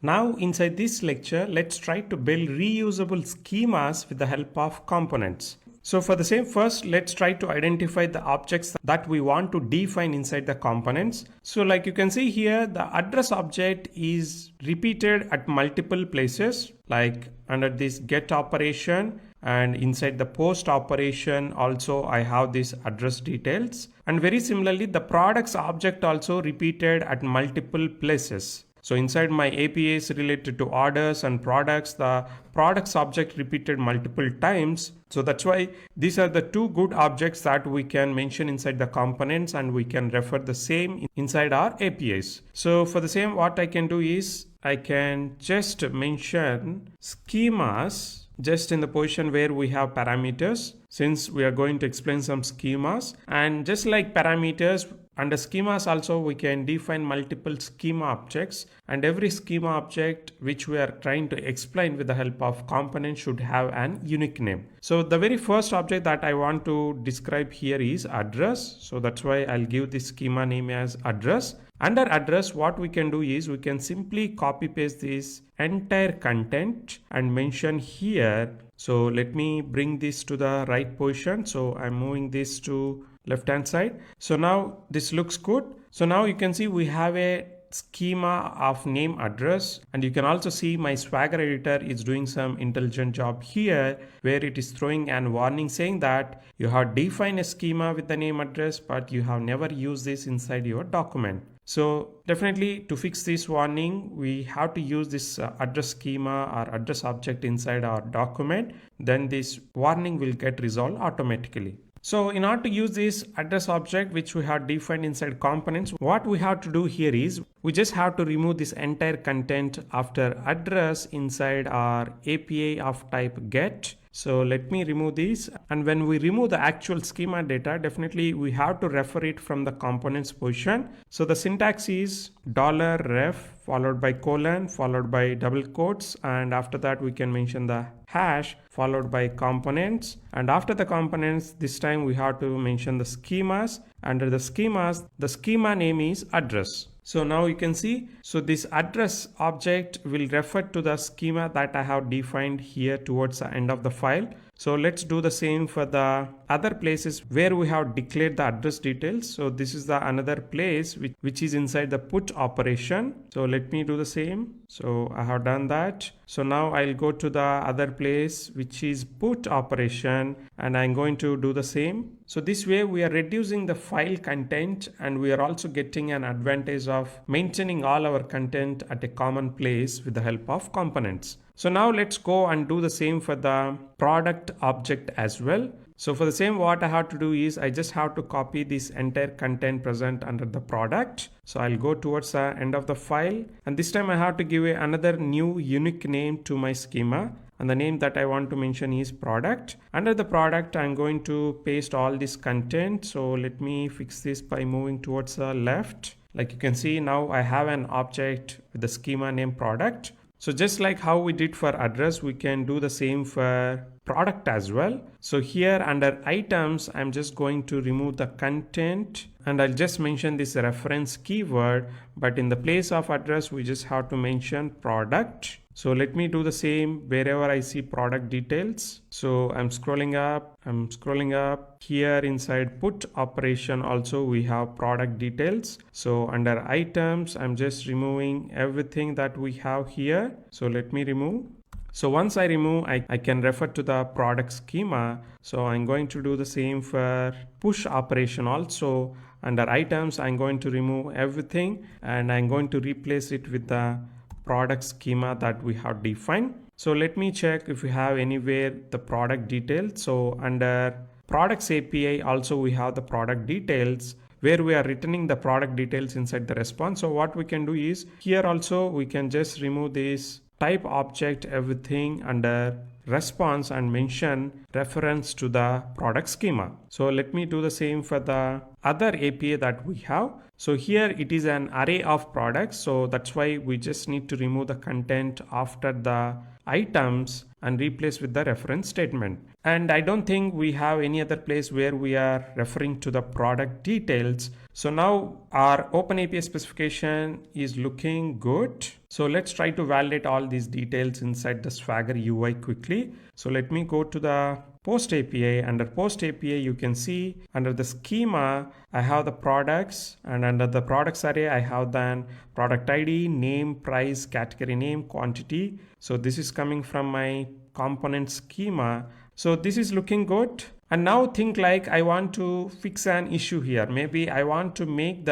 Now inside this lecture, let's try to build reusable schemas with the help of components. So for the same, first let's try to identify the objects that we want to define inside the components. So like you can see here, the address object is repeated at multiple places, like under this get operation, and inside the post operation also I have this address details, and very similarly the products object also repeated at multiple places. So inside my APIs related to orders and products, the products object repeated multiple times. So that's why these are the two good objects that we can mention inside the components, and we can refer the same inside our APIs. So for the same, what I can do is I can just mention schemas just in the position where we have parameters, since we are going to explain some schemas. And just like parameters, under schemas also we can define multiple schema objects, and every schema object which we are trying to explain with the help of components should have an unique name. So the very first object that I want to describe here is address. So that's why I'll give this schema name as address. Under address, what we can do is we can simply copy paste this entire content and mention here. So let me bring this to the right position. So I'm moving this to left hand side. So now this looks good. So now you can see we have a schema of name address, and you can also see my Swagger editor is doing some intelligent job here, where it is throwing an warning saying that you have defined a schema with the name address, but you have never used this inside your document. So definitely to fix this warning, we have to use this address schema or address object inside our document. Then this warning will get resolved automatically. So in order to use this address object which we have defined inside components, what we have to do here is we just have to remove this entire content after address inside our API of type get. So let me remove this, and when we remove the actual schema data, definitely we have to refer it from the components position. So the syntax is $ref followed by colon followed by double quotes, and after that we can mention the hash followed by components, and after the components this time we have to mention the schemas. Under the schemas, the schema name is address. So now you can see, so this address object will refer to the schema that I have defined here towards the end of the file. So let's do the same for the other places where we have declared the address details. So this is the another place which is inside the put operation. So let me do the same. So I have done that. So now I'll go to the other place which is put operation, and I'm going to do the same. So this way we are reducing the file content, and we are also getting an advantage of maintaining all our content at a common place with the help of components. So now let's go and do the same for the product object as well. So for the same, what I have to do is I just have to copy this entire content present under the product. So I'll go towards the end of the file, and this time I have to give another new unique name to my schema, and the name that I want to mention is product. Under the product, I'm going to paste all this content. So let me fix this by moving towards the left. Like you can see, now I have an object with the schema name product. So just like how we did for address, we can do the same for product as well. So here under items, I'm just going to remove the content, and I'll just mention this reference keyword, but in the place of address, we just have to mention product. So let me do the same wherever I see product details. So I'm scrolling up here inside put operation. Also we have product details. So under items, I'm just removing everything that we have here. So let me remove. So once I remove, I can refer to the product schema. So I'm going to do the same for push operation also. Under items, I'm going to remove everything, and I'm going to replace it with the product schema that we have defined. So let me check if we have anywhere the product details. So under products API also we have the product details, where we are returning the product details inside the response. So what we can do is here also we can just remove this type object everything under response and mention reference to the product schema. So let me do the same for the other API that we have. So here it is an array of products. So that's why we just need to remove the content after the items and replace with the reference statement. And I don't think we have any other place where we are referring to the product details. So now our OpenAPI specification is looking good. So let's try to validate all these details inside the Swagger UI quickly. So let me go to the Post API. Under Post API, you can see under the schema, I have the products, and under the products array, I have then product ID, name, price, category name, quantity. So this is coming from my component schema. So this is looking good. And now think like I want to fix an issue here. Maybe I want to make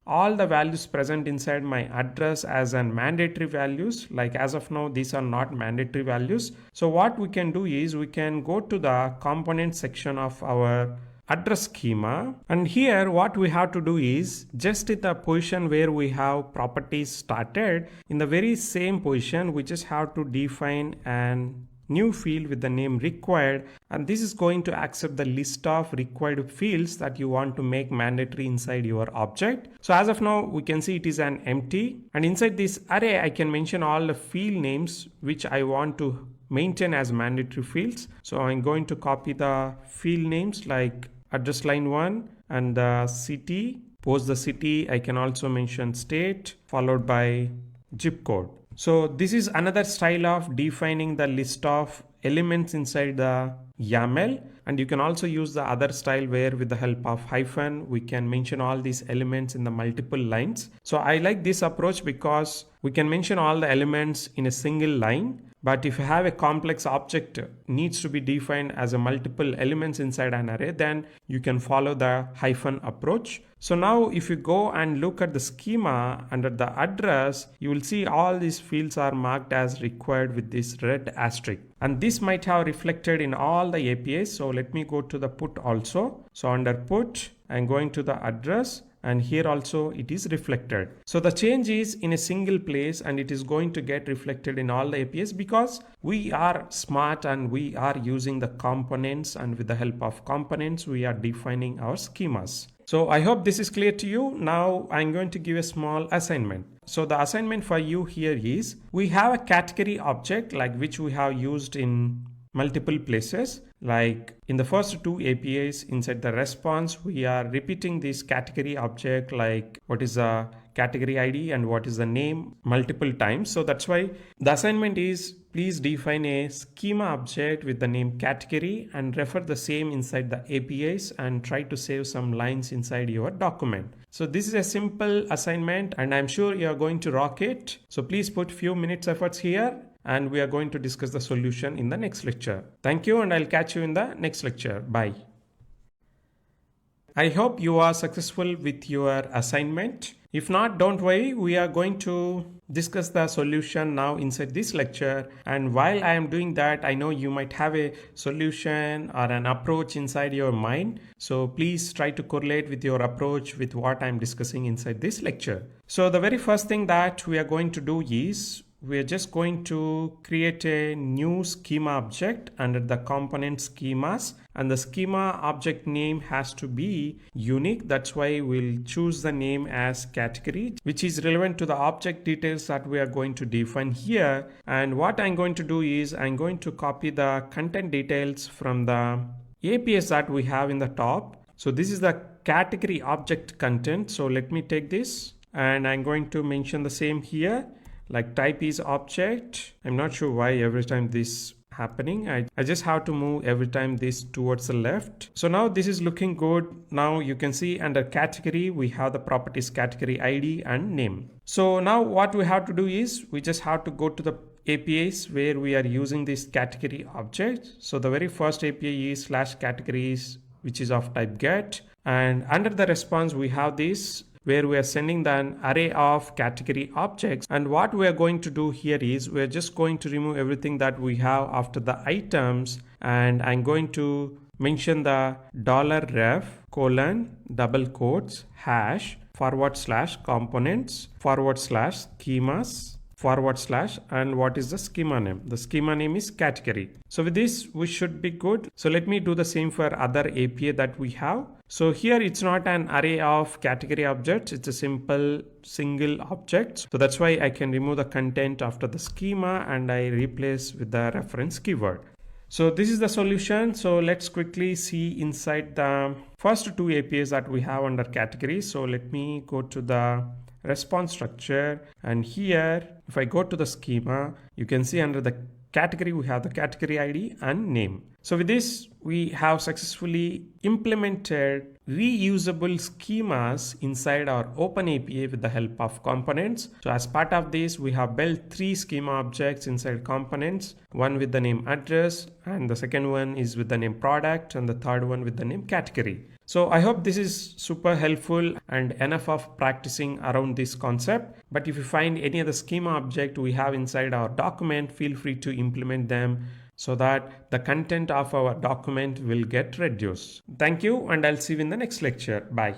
all the values present inside my address as an mandatory values. Like as of now, these are not mandatory values. So what we can do is we can go to the component section of our address schema, and here what we have to do is just in the position where we have properties started, in the very same position we just have to define an new field with the name required, and this is going to accept the list of required fields that you want to make mandatory inside your object. So as of now we can see it is an empty, and inside this array I can mention all the field names which I want to maintain as mandatory fields. So I'm going to copy the field names like address line 1 and the city. Post the city, I can also mention state followed by zip code. So this is another style of defining the list of elements inside the YAML, and you can also use the other style where with the help of hyphen we can mention all these elements in the multiple lines. So I like this approach because we can mention all the elements in a single line. But if you have a complex object needs to be defined as a multiple elements inside an array, then you can follow the hyphen approach. So now if you go and look at the schema under the address, you will see all these fields are marked as required with this red asterisk. And this might have reflected in all the APIs. So let me go to the put also. So under put, I'm going to the address, and here also it is reflected. So the change is in a single place and it is going to get reflected in all the APIs because we are smart and we are using the components, and with the help of components we are defining our schemas. So I hope this is clear to you. Now I'm going to give a small assignment. So the assignment for you here is we have a category object like which we have used in multiple places. Like in the first two APIs inside the response, we are repeating this category object like what is the category ID and what is the name multiple times. So that's why the assignment is please define a schema object with the name category and refer the same inside the APIs and try to save some lines inside your document. So this is a simple assignment and I'm sure you are going to rock it. So please put few minutes efforts here, and we are going to discuss the solution in the next lecture. Thank you, and I'll catch you in the next lecture. Bye. I hope you are successful with your assignment. If not, don't worry. We are going to discuss the solution now inside this lecture. And while I am doing that, I know you might have a solution or an approach inside your mind. So please try to correlate with your approach with what I'm discussing inside this lecture. So the very first thing that we are going to do is we're just going to create a new schema object under the component schemas, and the schema object name has to be unique. That's why we'll choose the name as category, which is relevant to the object details that we are going to define here. And what I'm going to do is I'm going to copy the content details from the APIs that we have in the top. So this is the category object content. So let me take this and I'm going to mention the same here. Like type is object. I'm not sure why every time this happening. I just have to move every time this towards the left. So now this is looking good. Now you can see under category, we have the properties category ID and name. So now what we have to do is we just have to go to the APIs where we are using this category object. So the very first API is /categories, which is of type get. And under the response, we have this where we are sending an array of category objects. And what we are going to do here is we're just going to remove everything that we have after the items. And I'm going to mention the $ref : double quotes # /components / schemas / and what is the schema name? The schema name is category. So with this, we should be good. So let me do the same for other API that we have. So here it's not an array of category objects. It's a simple single object. So that's why I can remove the content after the schema and I replace with the reference keyword. So this is the solution. So let's quickly see inside the first two APIs that we have under categories. So let me go to the response structure, and here if I go to the schema, you can see under the category we have the category ID and name. So with this, we have successfully implemented reusable schemas inside our OpenAPI with the help of components. So as part of this, we have built 3 schema objects inside components, one with the name address, and the second one is with the name product, and the third one with the name category. So I hope this is super helpful and enough of practicing around this concept. But if you find any other schema object we have inside our document, feel free to implement them so that the content of our document will get reduced. Thank you, and I'll see you in the next lecture. Bye.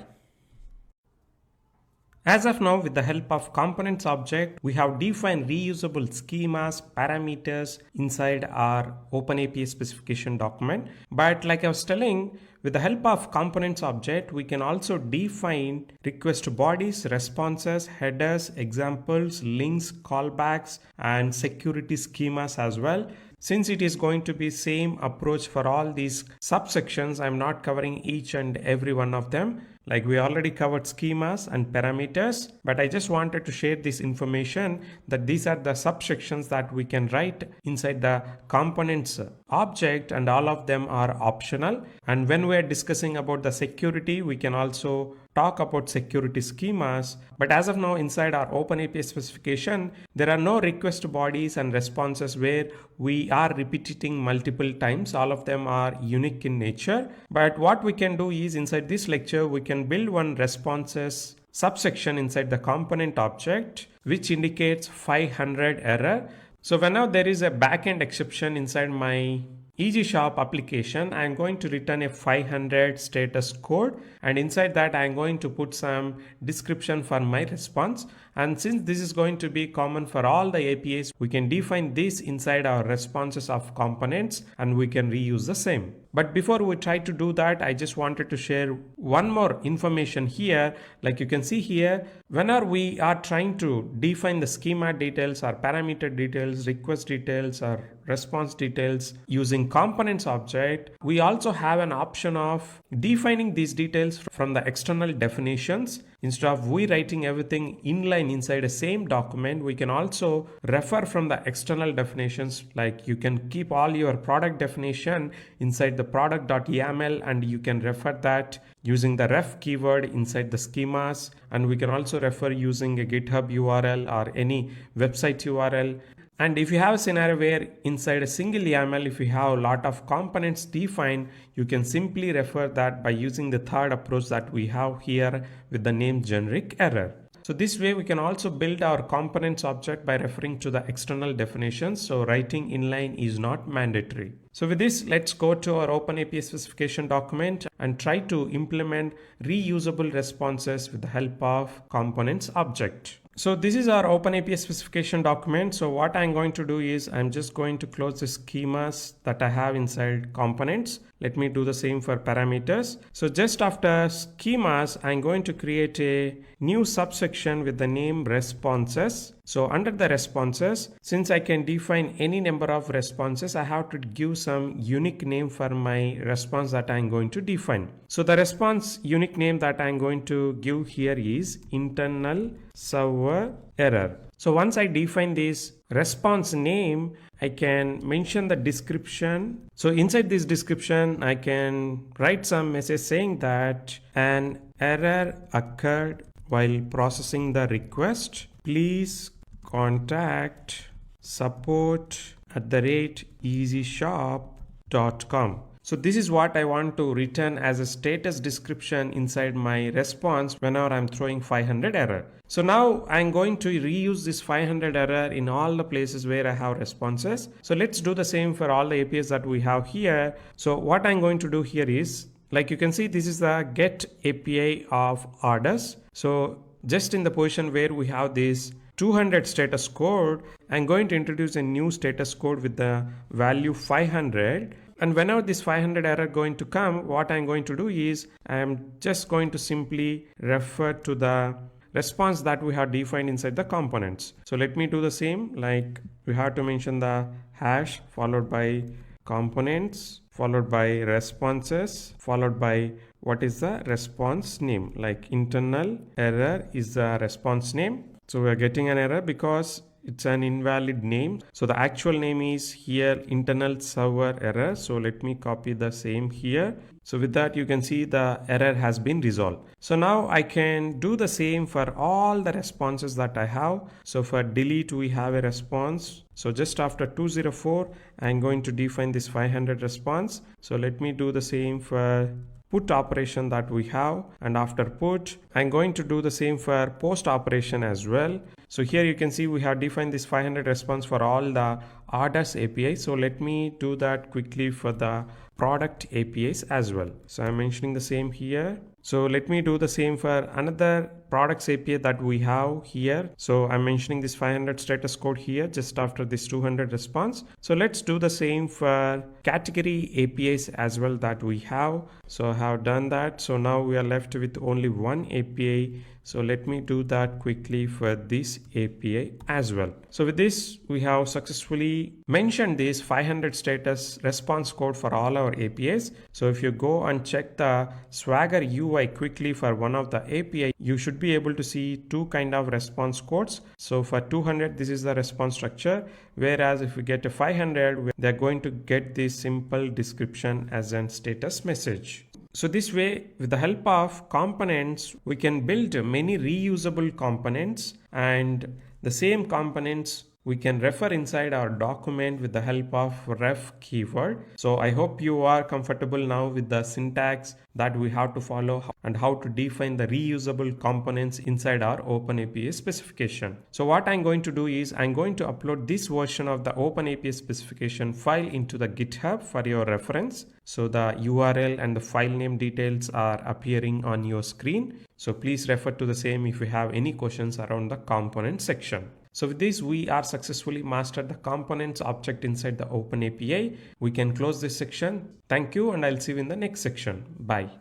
As of now, with the help of components object, we have defined reusable schemas, parameters inside our OpenAPI specification document. But like I was telling, with the help of components object, we can also define request bodies, responses, headers, examples, links, callbacks, and security schemas as well. Since it is going to be same approach for all these subsections, I'm not covering each and every one of them. Like we already covered schemas and parameters, but I just wanted to share this information that these are the subsections that we can write inside the components object, and all of them are optional. And when we're discussing about the security, we can also talk about security schemas. But as of now, inside our OpenAPI specification, there are no request bodies and responses where we are repeating multiple times. All of them are unique in nature. But what we can do is inside this lecture, we can build one responses subsection inside the component object, which indicates 500 error. So whenever there is a backend exception inside my Easy Shop application, I am going to return a 500 status code, and inside that I am going to put some description for my response. And since this is going to be common for all the APIs, we can define this inside our responses of components and we can reuse the same. But before we try to do that, I just wanted to share one more information here. Like you can see here, whenever we are trying to define the schema details or parameter details, request details or response details using components object, we also have an option of defining these details from the external definitions. Instead of we writing everything inline inside a same document, we can also refer from the external definitions. Like you can keep all your product definition inside the product.yaml, and you can refer that using the ref keyword inside the schemas. And we can also refer using a GitHub URL or any website URL. And if you have a scenario where inside a single YAML, if you have a lot of components defined, you can simply refer that by using the third approach that we have here with the name generic error. So this way we can also build our components object by referring to the external definitions. So writing inline is not mandatory. So with this, let's go to our OpenAPI specification document and try to implement reusable responses with the help of components object. So this is our OpenAPI specification document. So what I'm going to do is I'm just going to close the schemas that I have inside components. Let me do the same for parameters. So just after schemas, I'm going to create a new subsection with the name responses. So under the responses, since I can define any number of responses, I have to give some unique name for my response that I'm going to define. So the response unique name that I'm going to give here is internal server error. So once I define this response name, I can mention the description. So inside this description, I can write some message saying that an error occurred while processing the request. Please contact support@easyshop.com. So this is what I want to return as a status description inside my response whenever I'm throwing 500 error. So now I'm going to reuse this 500 error in all the places where I have responses. So let's do the same for all the APIs that we have here. So what I'm going to do here is, like you can see, this is the get API of orders. So just in the position where we have these 200 status code, I'm going to introduce a new status code with the value 500. And whenever this 500 error going to come, what I'm going to do is I'm just going to simply refer to the response that we have defined inside the components. So let me do the same, like we have to mention the hash followed by components followed by responses followed by what is the response name, like internal error is the response name. So we are getting an error because it's an invalid name. So the actual name is here internal server error. So let me copy the same here. So with that you can see the error has been resolved. So now I can do the same for all the responses that I have. So for delete we have a response. So just after 204 I'm going to define this 500 response. So let me do the same for put operation that we have, and after put I'm going to do the same for post operation as well. So here you can see we have defined this 500 response for all the orders API. So let me do that quickly for the product APIs as well. So I'm mentioning the same here. So let me do the same for another products API that we have here. So I'm mentioning this 500 status code here just after this 200 response. So let's do the same for category APIs as well that we have. So I have done that. So now we are left with only one API. So let me do that quickly for this API as well. So with this, we have successfully mentioned this 500 status response code for all our APIs. So if you go and check the Swagger UI quickly for one of the API, you should be able to see two kind of response codes. So for 200, this is the response structure. Whereas if we get a 500, they're going to get this simple description as a status message. So this way, with the help of components, we can build many reusable components, and the same components we can refer inside our document with the help of ref keyword. So I hope you are comfortable now with the syntax that we have to follow and how to define the reusable components inside our OpenAPI specification. So what I'm going to do is I'm going to upload this version of the OpenAPI specification file into the GitHub for your reference. So the URL and the file name details are appearing on your screen. So please refer to the same if you have any questions around the component section. So with this, we are successfully mastered the components object inside the OpenAPI. We can close this section. Thank you, and I'll see you in the next section. Bye.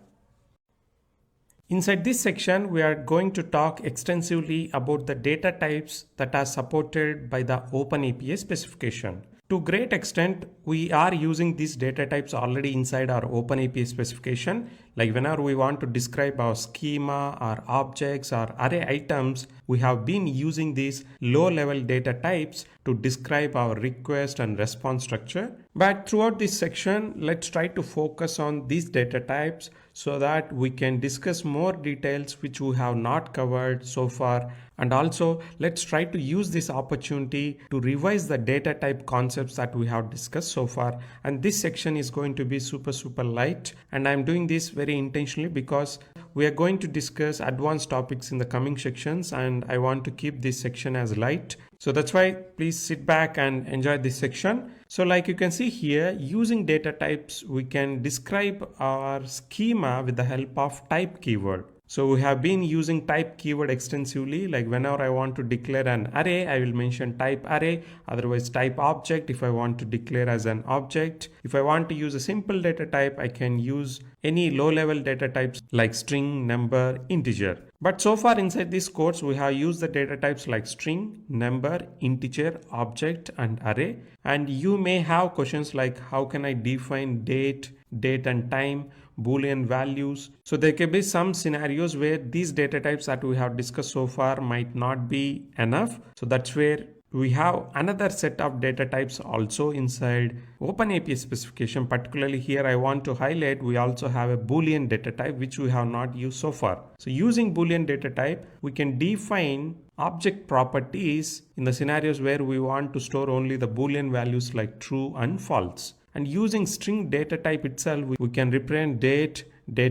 Inside this section, we are going to talk extensively about the data types that are supported by the OpenAPI specification. To great extent, we are using these data types already inside our OpenAPI specification. Like whenever we want to describe our schema, our objects, our array items, we have been using these low-level data types to describe our request and response structure. But throughout this section, let's try to focus on these data types so that we can discuss more details which we have not covered so far. And also, let's try to use this opportunity to revise the data type concepts that we have discussed so far. And this section is going to be super light. And I'm doing this very intentionally because we are going to discuss advanced topics in the coming sections, and I want to keep this section as light. So that's why please sit back and enjoy this section. So like you can see here, using data types, we can describe our schema with the help of type keyword. So we have been using type keyword extensively. Like whenever I want to declare an array, I will mention type array, otherwise type object if I want to declare as an object. If I want to use a simple data type, I can use any low-level data types like string, number, integer. But so far inside this course, we have used the data types like string, number, integer, object, and array. And you may have questions like how can I define date and time, Boolean values. So there can be some scenarios where these data types that we have discussed so far might not be enough. So that's where we have another set of data types also inside OpenAPI specification. Particularly here I want to highlight we also have a Boolean data type which we have not used so far. So using Boolean data type, we can define object properties in the scenarios where we want to store only the Boolean values like true and false. And using string data type itself, we can represent date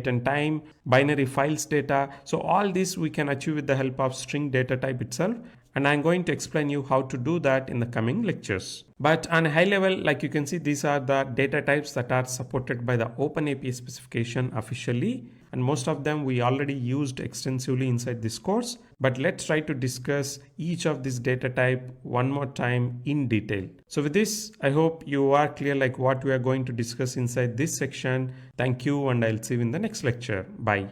and time, binary files data. So all this we can achieve with the help of string data type itself. And I'm going to explain you how to do that in the coming lectures. But on a high level, like you can see, these are the data types that are supported by the OpenAPI specification officially. and most of them we already used extensively inside this course. But let's try to discuss each of this data type one more time in detail. So with this, I hope you are clear like what we are going to discuss inside this section. Thank you, and I'll see you in the next lecture. Bye.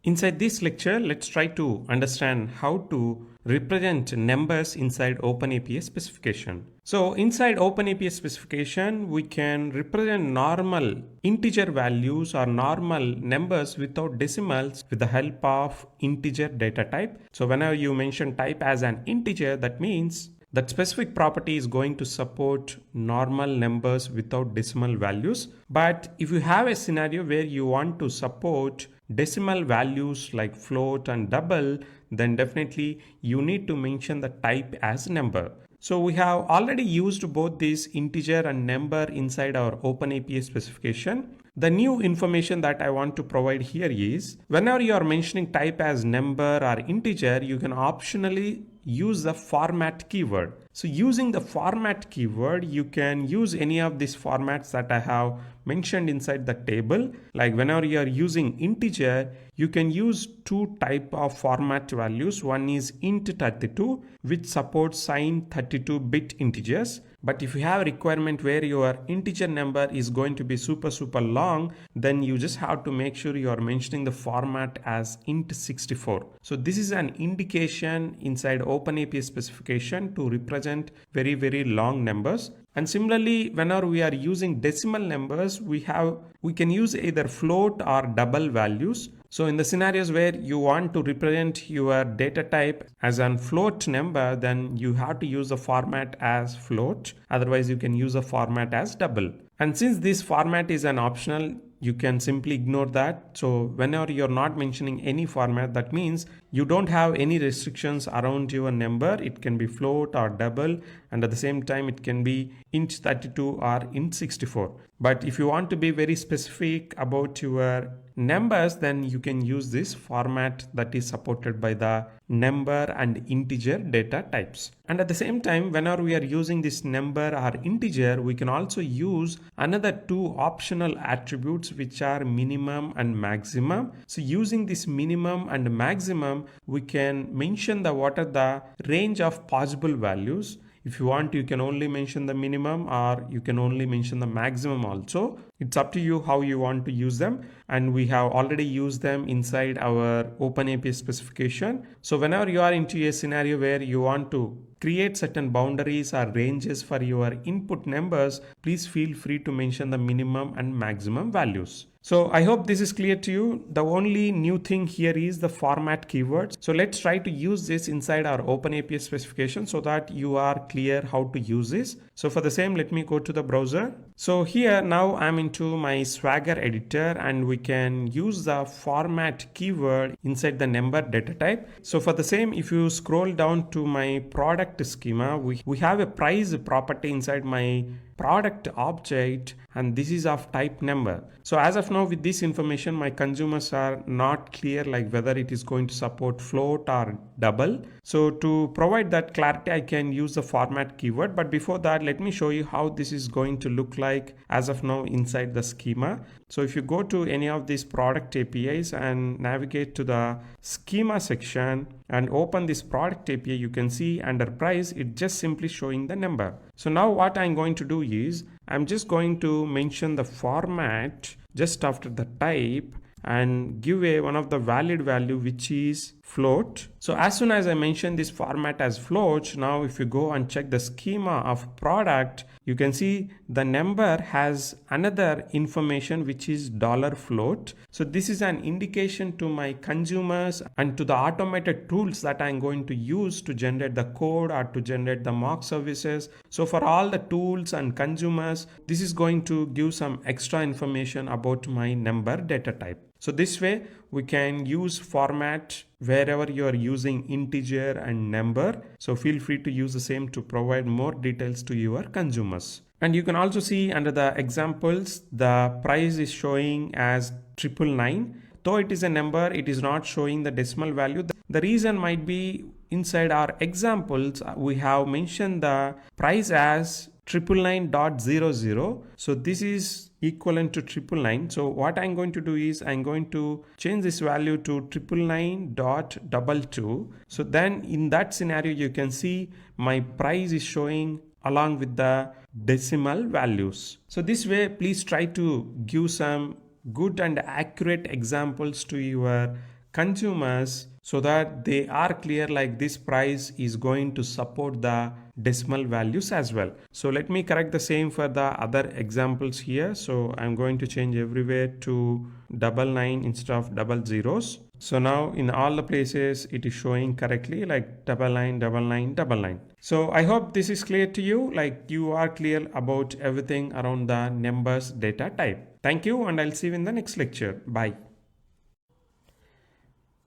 Inside this lecture, let's try to understand how to represent numbers inside OpenAPI specification. So inside OpenAPI specification, we can represent normal integer values or normal numbers without decimals with the help of integer data type. So whenever you mention type as an integer, that means that specific property is going to support normal numbers without decimal values. But if you have a scenario where you want to support decimal values like float and double, then definitely you need to mention the type as number. So we have already used both this integer and number inside our OpenAPI specification. The new information that I want to provide here is whenever you are mentioning type as number or integer, you can optionally use the format keyword. So using the format keyword, you can use any of these formats that I have mentioned inside the table. Like whenever you are using integer, you can use two type of format values. One is int32, which supports signed 32-bit integers. But if you have a requirement where your integer number is going to be super long, then you just have to make sure you are mentioning the format as int64. So this is an indication inside OpenAPI specification to represent very long numbers. And similarly, whenever we are using decimal numbers, we can use either float or double values. So in the scenarios where you want to represent your data type as a float number, then you have to use the format as float. Otherwise, you can use a format as double. And since this format is an optional, you can simply ignore that. So whenever you're not mentioning any format, that means you don't have any restrictions around your number. It can be float or double, and at the same time it can be int32 or int64. But if you want to be very specific about your numbers, then you can use this format that is supported by the number and integer data types. And at the same time, whenever we are using this number or integer, we can also use another two optional attributes, which are minimum and maximum. So using this minimum and maximum, we can mention what are the range of possible values. If you want, you can only mention the minimum or you can only mention the maximum also. It's up to you how you want to use them. And we have already used them inside our OpenAPI specification. So whenever you are into a scenario where you want to create certain boundaries or ranges for your input numbers, please feel free to mention the minimum and maximum values. So I hope this is clear to you. The only new thing here is the format keywords. So let's try to use this inside our OpenAPI specification so that you are clear how to use this. So for the same, let me go to the browser. So here now I'm into my Swagger editor, and we can use the format keyword inside the number data type. So for the same, if you scroll down to my product schema, we have a price property inside my product object, and this is of type number. So as of now, with this information, my consumers are not clear like whether it is going to support float or double. So to provide that clarity, I can use the format keyword. But before that, let me show you how this is going to look like as of now inside the schema. So if you go to any of these product APIs and navigate to the schema section and open this product API, you can see under price, it just simply showing the number. So now what I'm going to do is I'm just going to mention the format just after the type and give one of the valid value, which is float. So as soon as I mention this format as float, now if you go and check the schema of product, you can see the number has another information, which is $float. So this is an indication to my consumers and to the automated tools that I'm going to use to generate the code or to generate the mock services. So for all the tools and consumers, this is going to give some extra information about my number data type. So this way we can use format wherever you are using integer and number. So feel free to use the same to provide more details to your consumers. And you can also see under the examples, the price is showing as 999. Though it is a number, it is not showing the decimal value. The reason might be inside our examples, we have mentioned the price as 999.00. So this is equivalent to 999. So what I'm going to do is I'm going to change this value to 999.22. So then in that scenario, you can see my price is showing along with the decimal values. So this way, please try to give some good and accurate examples to your consumers so that they are clear like this price is going to support the decimal values as well. So let me correct the same for the other examples here. So I'm going to change everywhere to 99 instead of double zeros. So now in all the places it is showing correctly like 999999. So I hope this is clear to you, like you are clear about everything around the numbers data type. Thank you, and I'll see you in the next lecture. Bye.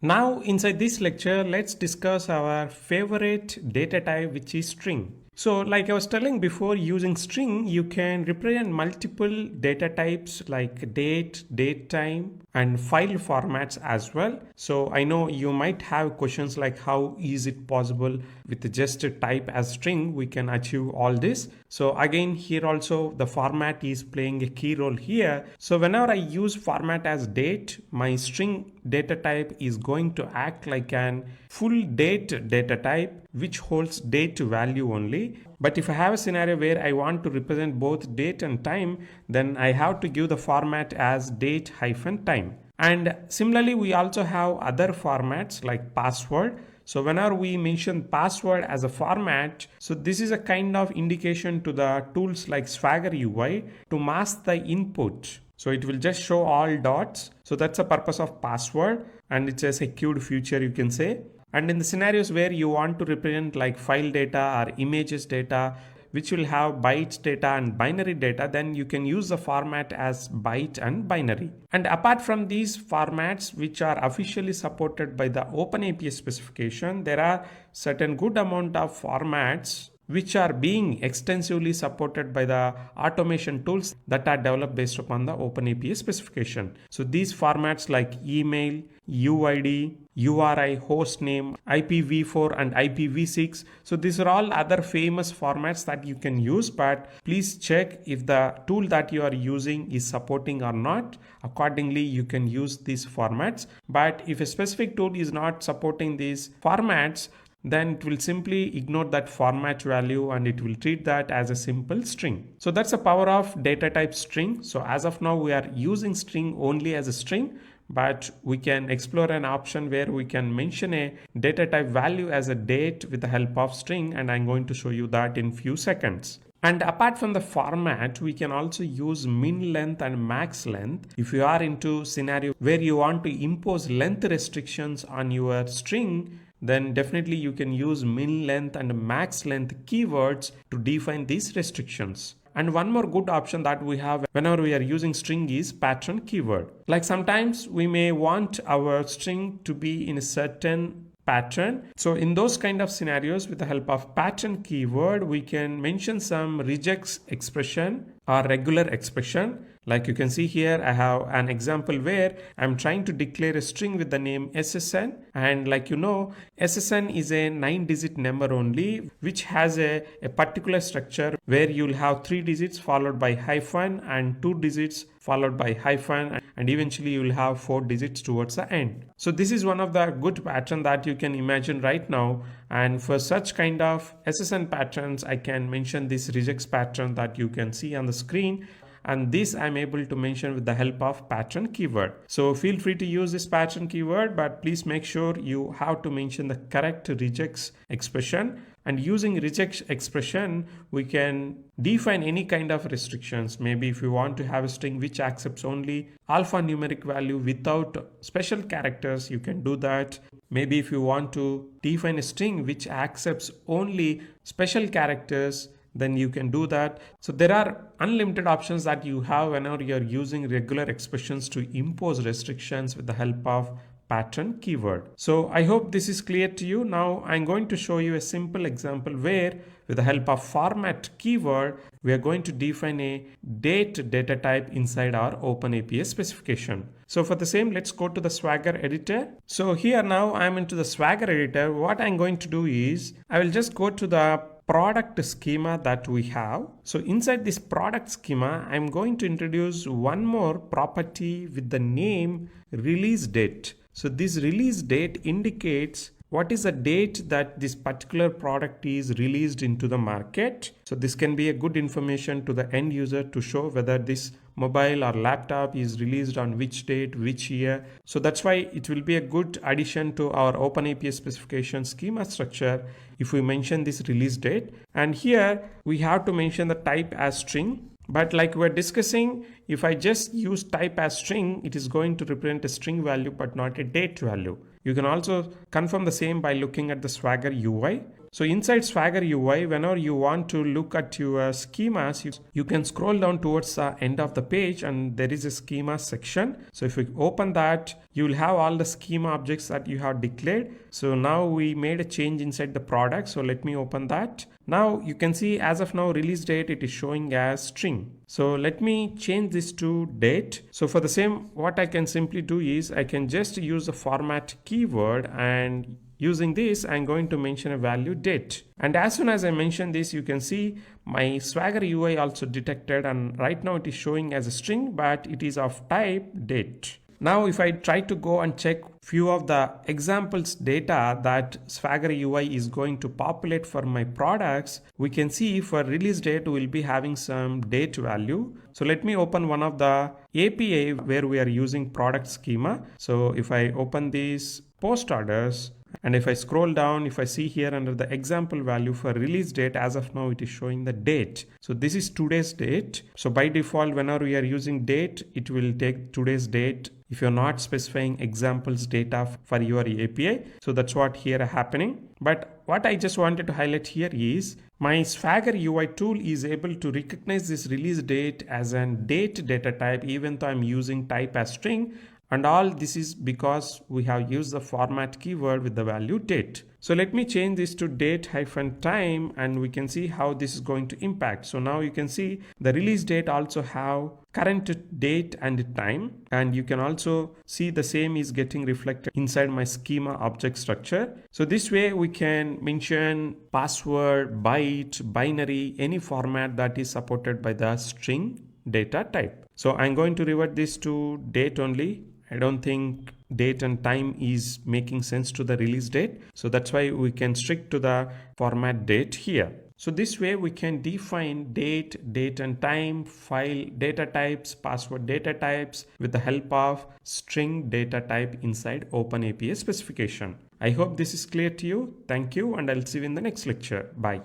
Now inside this lecture, let's discuss our favorite data type, which is string. So like I was telling before, using string, you can represent multiple data types like date, date time, and file formats as well. So I know you might have questions like how is it possible with just a type as string we can achieve all this. So again, here also the format is playing a key role here. So whenever I use format as date, my string data type is going to act like an full date data type which holds date value only. But if I have a scenario where I want to represent both date and time, then I have to give the format as date-time. And similarly, we also have other formats like password. So whenever we mention password as a format, so this is a kind of indication to the tools like Swagger UI to mask the input. So it will just show all dots. So that's the purpose of password, and it's a secured feature, you can say. And in the scenarios where you want to represent like file data or images data, which will have bytes data and binary data, then you can use the format as byte and binary. And apart from these formats, which are officially supported by the OpenAPI specification, there are certain good amount of formats which are being extensively supported by the automation tools that are developed based upon the OpenAPI specification. So these formats like email, UID, URI, hostname, IPv4 and IPv6. So these are all other famous formats that you can use, but please check if the tool that you are using is supporting or not. Accordingly, you can use these formats. But if a specific tool is not supporting these formats, then it will simply ignore that format value and it will treat that as a simple string. So that's the power of data type string. So as of now, we are using string only as a string, but we can explore an option where we can mention a data type value as a date with the help of string, and I'm going to show you that in few seconds. And apart from the format, we can also use min length and max length. If you are into scenario where you want to impose length restrictions on your string, then definitely you can use min length and max length keywords to define these restrictions. And one more good option that we have whenever we are using string is pattern keyword. Like sometimes we may want our string to be in a certain pattern. So in those kind of scenarios, with the help of pattern keyword, we can mention some regex expression or regular expression. Like you can see here, I have an example where I'm trying to declare a string with the name SSN. And like you know, SSN is a 9-digit number only, which has a particular structure where you'll have 3 digits followed by hyphen and 2 digits followed by hyphen, and eventually you will have 4 digits towards the end. So this is one of the good pattern that you can imagine right now. And for such kind of SSN patterns, I can mention this regex pattern that you can see on the screen. And this I'm able to mention with the help of pattern keyword. So feel free to use this pattern keyword, but please make sure you have to mention the correct regex expression. And using regex expression, we can define any kind of restrictions. Maybe if you want to have a string which accepts only alphanumeric value without special characters, you can do that. Maybe if you want to define a string which accepts only special characters, then you can do that. So there are unlimited options that you have whenever you're using regular expressions to impose restrictions with the help of pattern keyword. So I hope this is clear to you. Now I'm going to show you a simple example where with the help of format keyword, we are going to define a date data type inside our OpenAPI specification. So for the same, let's go to the Swagger editor. So here now I'm into the Swagger editor. What I'm going to do is I will just go to the product schema that we have. So inside this product schema, I'm going to introduce one more property with the name release date. So this release date indicates what is the date that this particular product is released into the market. So this can be a good information to the end user to show whether this mobile or laptop is released on which date, which year. So that's why it will be a good addition to our OpenAPI specification schema structure if we mention this release date. And here we have to mention the type as string. But like we're discussing, if I just use type as string, it is going to represent a string value but not a date value. You can also confirm the same by looking at the Swagger UI. So inside Swagger UI, whenever you want to look at your schemas, you can scroll down towards the end of the page and there is a schema section. So if you open that, you will have all the schema objects that you have declared. So now we made a change inside the product. So let me open that. Now you can see as of now release date, it is showing as string. So let me change this to date. So for the same, what I can simply do is I can just use the format keyword, and using this, I'm going to mention a value date. And as soon as I mention this, you can see my Swagger UI also detected, and right now it is showing as a string, but it is of type date. Now, if I try to go and check few of the examples data that Swagger UI is going to populate for my products, we can see for release date, we'll be having some date value. So let me open one of the API where we are using product schema. So if I open these post orders, and if I scroll down, if I see here under the example value for release date, as of now, it is showing the date. So this is today's date. So by default, whenever we are using date, it will take today's date if you're not specifying examples data for your API. So that's what here happening. But what I just wanted to highlight here is my Swagger UI tool is able to recognize this release date as a date data type, even though I'm using type as string. And all this is because we have used the format keyword with the value date. So let me change this to date-time, and we can see how this is going to impact. So now you can see the release date also have current date and time, and you can also see the same is getting reflected inside my schema object structure. So this way we can mention password, byte, binary, any format that is supported by the string data type. So I'm going to revert this to date only. I don't think date and time is making sense to the release date. So that's why we can stick to the format date here. So this way we can define date, date and time, file data types, password data types with the help of string data type inside OpenAPI specification. I hope this is clear to you. Thank you, and I'll see you in the next lecture. Bye.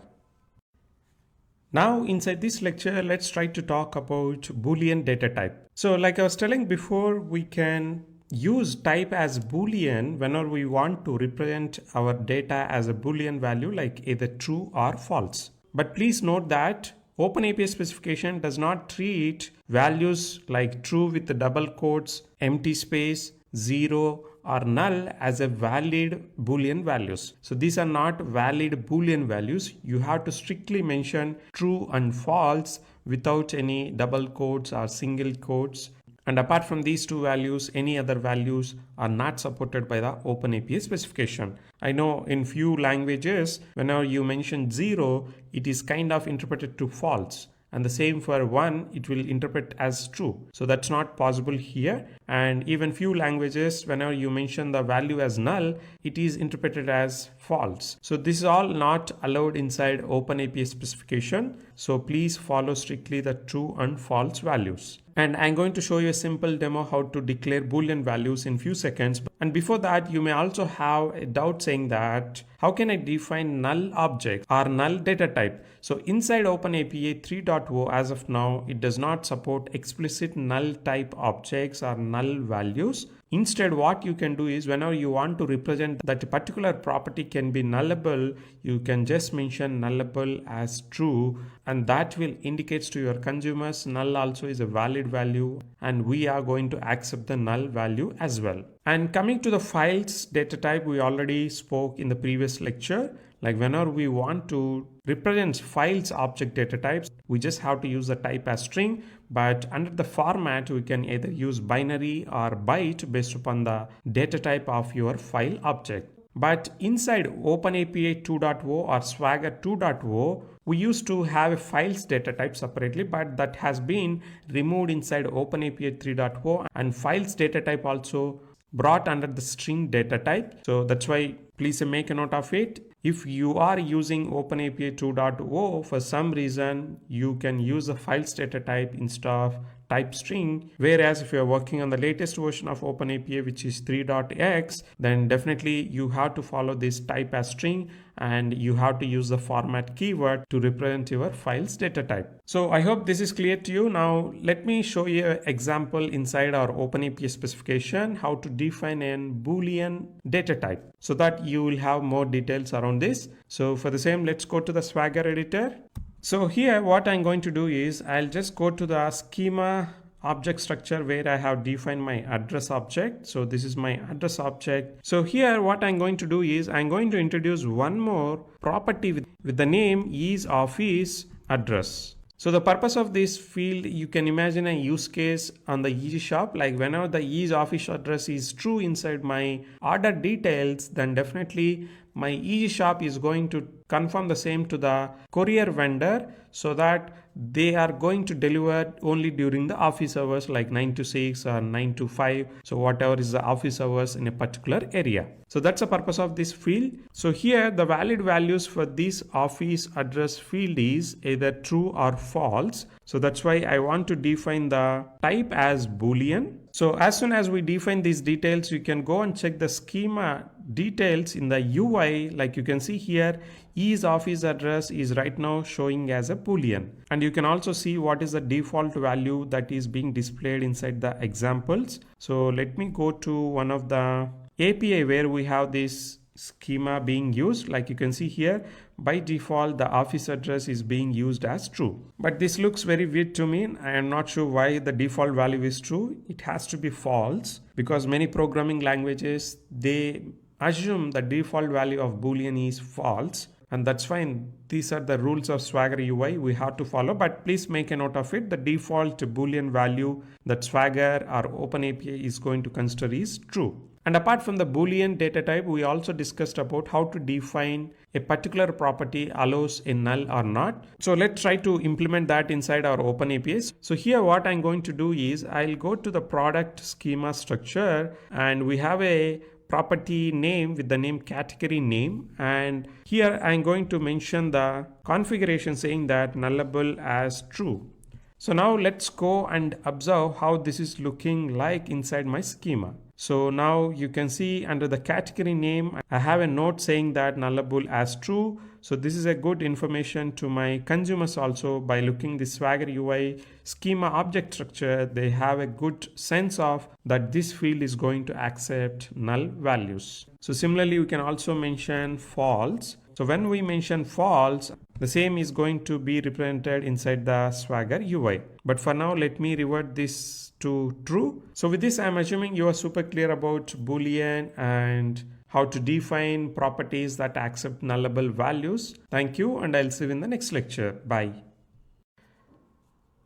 Now inside this lecture, let's try to talk about Boolean data type. So like I was telling before, we can use type as Boolean whenever we want to represent our data as a Boolean value like either true or false. But please note that OpenAPI specification does not treat values like true with the double quotes, empty space, 0 or null as a valid Boolean values. So these are not valid Boolean values. You have to strictly mention true and false without any double quotes or single quotes. And apart from these two values, any other values are not supported by the OpenAPI specification. I know in few languages, whenever you mention 0, it is kind of interpreted to false. And the same for 1, it will interpret as true. So that's not possible here. And even few languages, whenever you mention the value as null, it is interpreted as false. So this is all not allowed inside OpenAPI specification. So please follow strictly the true and false values. And I'm going to show you a simple demo how to declare Boolean values in few seconds. And before that, you may also have a doubt saying that how can I define null object or null data type? So inside OpenAPI 3.0 as of now, it does not support explicit null type objects or null values. Instead, what you can do is whenever you want to represent that a particular property can be nullable, you can just mention nullable as true, and that will indicate to your consumers null also is a valid value, and we are going to accept the null value as well. And coming to the files data type, we already spoke in the previous lecture. Like whenever we want to represent files object data types, we just have to use the type as string, but under the format, we can either use binary or byte based upon the data type of your file object. But inside OpenAPI 2.0 or Swagger 2.0, we used to have a files data type separately, but that has been removed inside OpenAPI 3.0, and files data type also brought under the string data type. So that's why please make a note of it. If you are using OpenAPI 2.0, for some reason, you can use the files data type instead of type string. Whereas if you're working on the latest version of OpenAPI, which is 3.x, then definitely you have to follow this type as string, and you have to use the format keyword to represent your files data type. So I hope this is clear to you. Now let me show you an example inside our OpenAPI specification how to define a Boolean data type, so that you will have more details around this. So for the same, let's go to the Swagger editor. So here what I'm going to do is I'll just go to the schema object structure where I have defined my address object. So this is my address object. So here what I'm going to do is I'm going to introduce one more property with the name is office address. So the purpose of this field, you can imagine a use case on the Easy Shop, like whenever the is office address is true inside my order details, then definitely my Easy Shop is going to confirm the same to the courier vendor, so that they are going to deliver only during the office hours like 9 to 6 or 9 to 5. So whatever is the office hours in a particular area. So that's the purpose of this field. So here the valid values for this office address field is either true or false. So that's why I want to define the type as Boolean. So as soon as we define these details, you can go and check the schema details in the UI. Like you can see here, is office address is right now showing as a Boolean. And you can also see what is the default value that is being displayed inside the examples. So let me go to one of the API where we have this schema being used. Like you can see here, by default the office address is being used as true, but this looks very weird to me. I am not sure why the default value is true. It has to be false, because many programming languages, they assume the default value of Boolean is false, and that's fine. These are the rules of Swagger UI we have to follow, but please make a note of it. The default Boolean value that Swagger or OpenAPI is going to consider is true. And apart from the Boolean data type, we also discussed about how to define a particular property allows a null or not. So let's try to implement that inside our OpenAPIs. So here what I'm going to do is I'll go to the product schema structure, and we have a property name with the name category name, and here I'm going to mention the configuration saying that nullable as true. So now let's go and observe how this is looking like inside my schema. So now you can see under the category name, I have a note saying that nullable as true. So this is a good information to my consumers also. By looking the Swagger UI schema object structure, they have a good sense of that this field is going to accept null values. So similarly, we can also mention false. So when we mention false, the same is going to be represented inside the Swagger UI. But for now, let me revert this to true. So with this, I'm assuming you are super clear about Boolean and how to define properties that accept nullable values. Thank you, and I'll see you in the next lecture. Bye.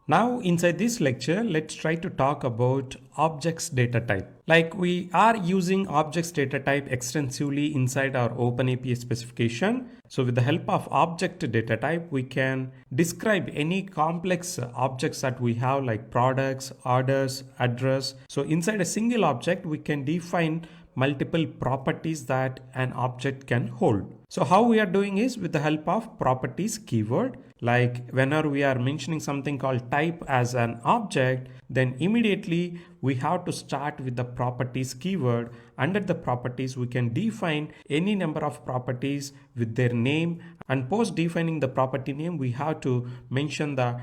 Now inside this lecture, let's try to talk about objects data type. Like we are using objects data type extensively inside our OpenAPI specification. So with the help of object data type, we can describe any complex objects that we have, like products, orders, address. So inside a single object, we can define multiple properties that an object can hold. So how we are doing is with the help of properties keyword. Like whenever we are mentioning something called type as an object, then immediately we have to start with the properties keyword. Under the properties, we can define any number of properties with their name, and post defining the property name, we have to mention the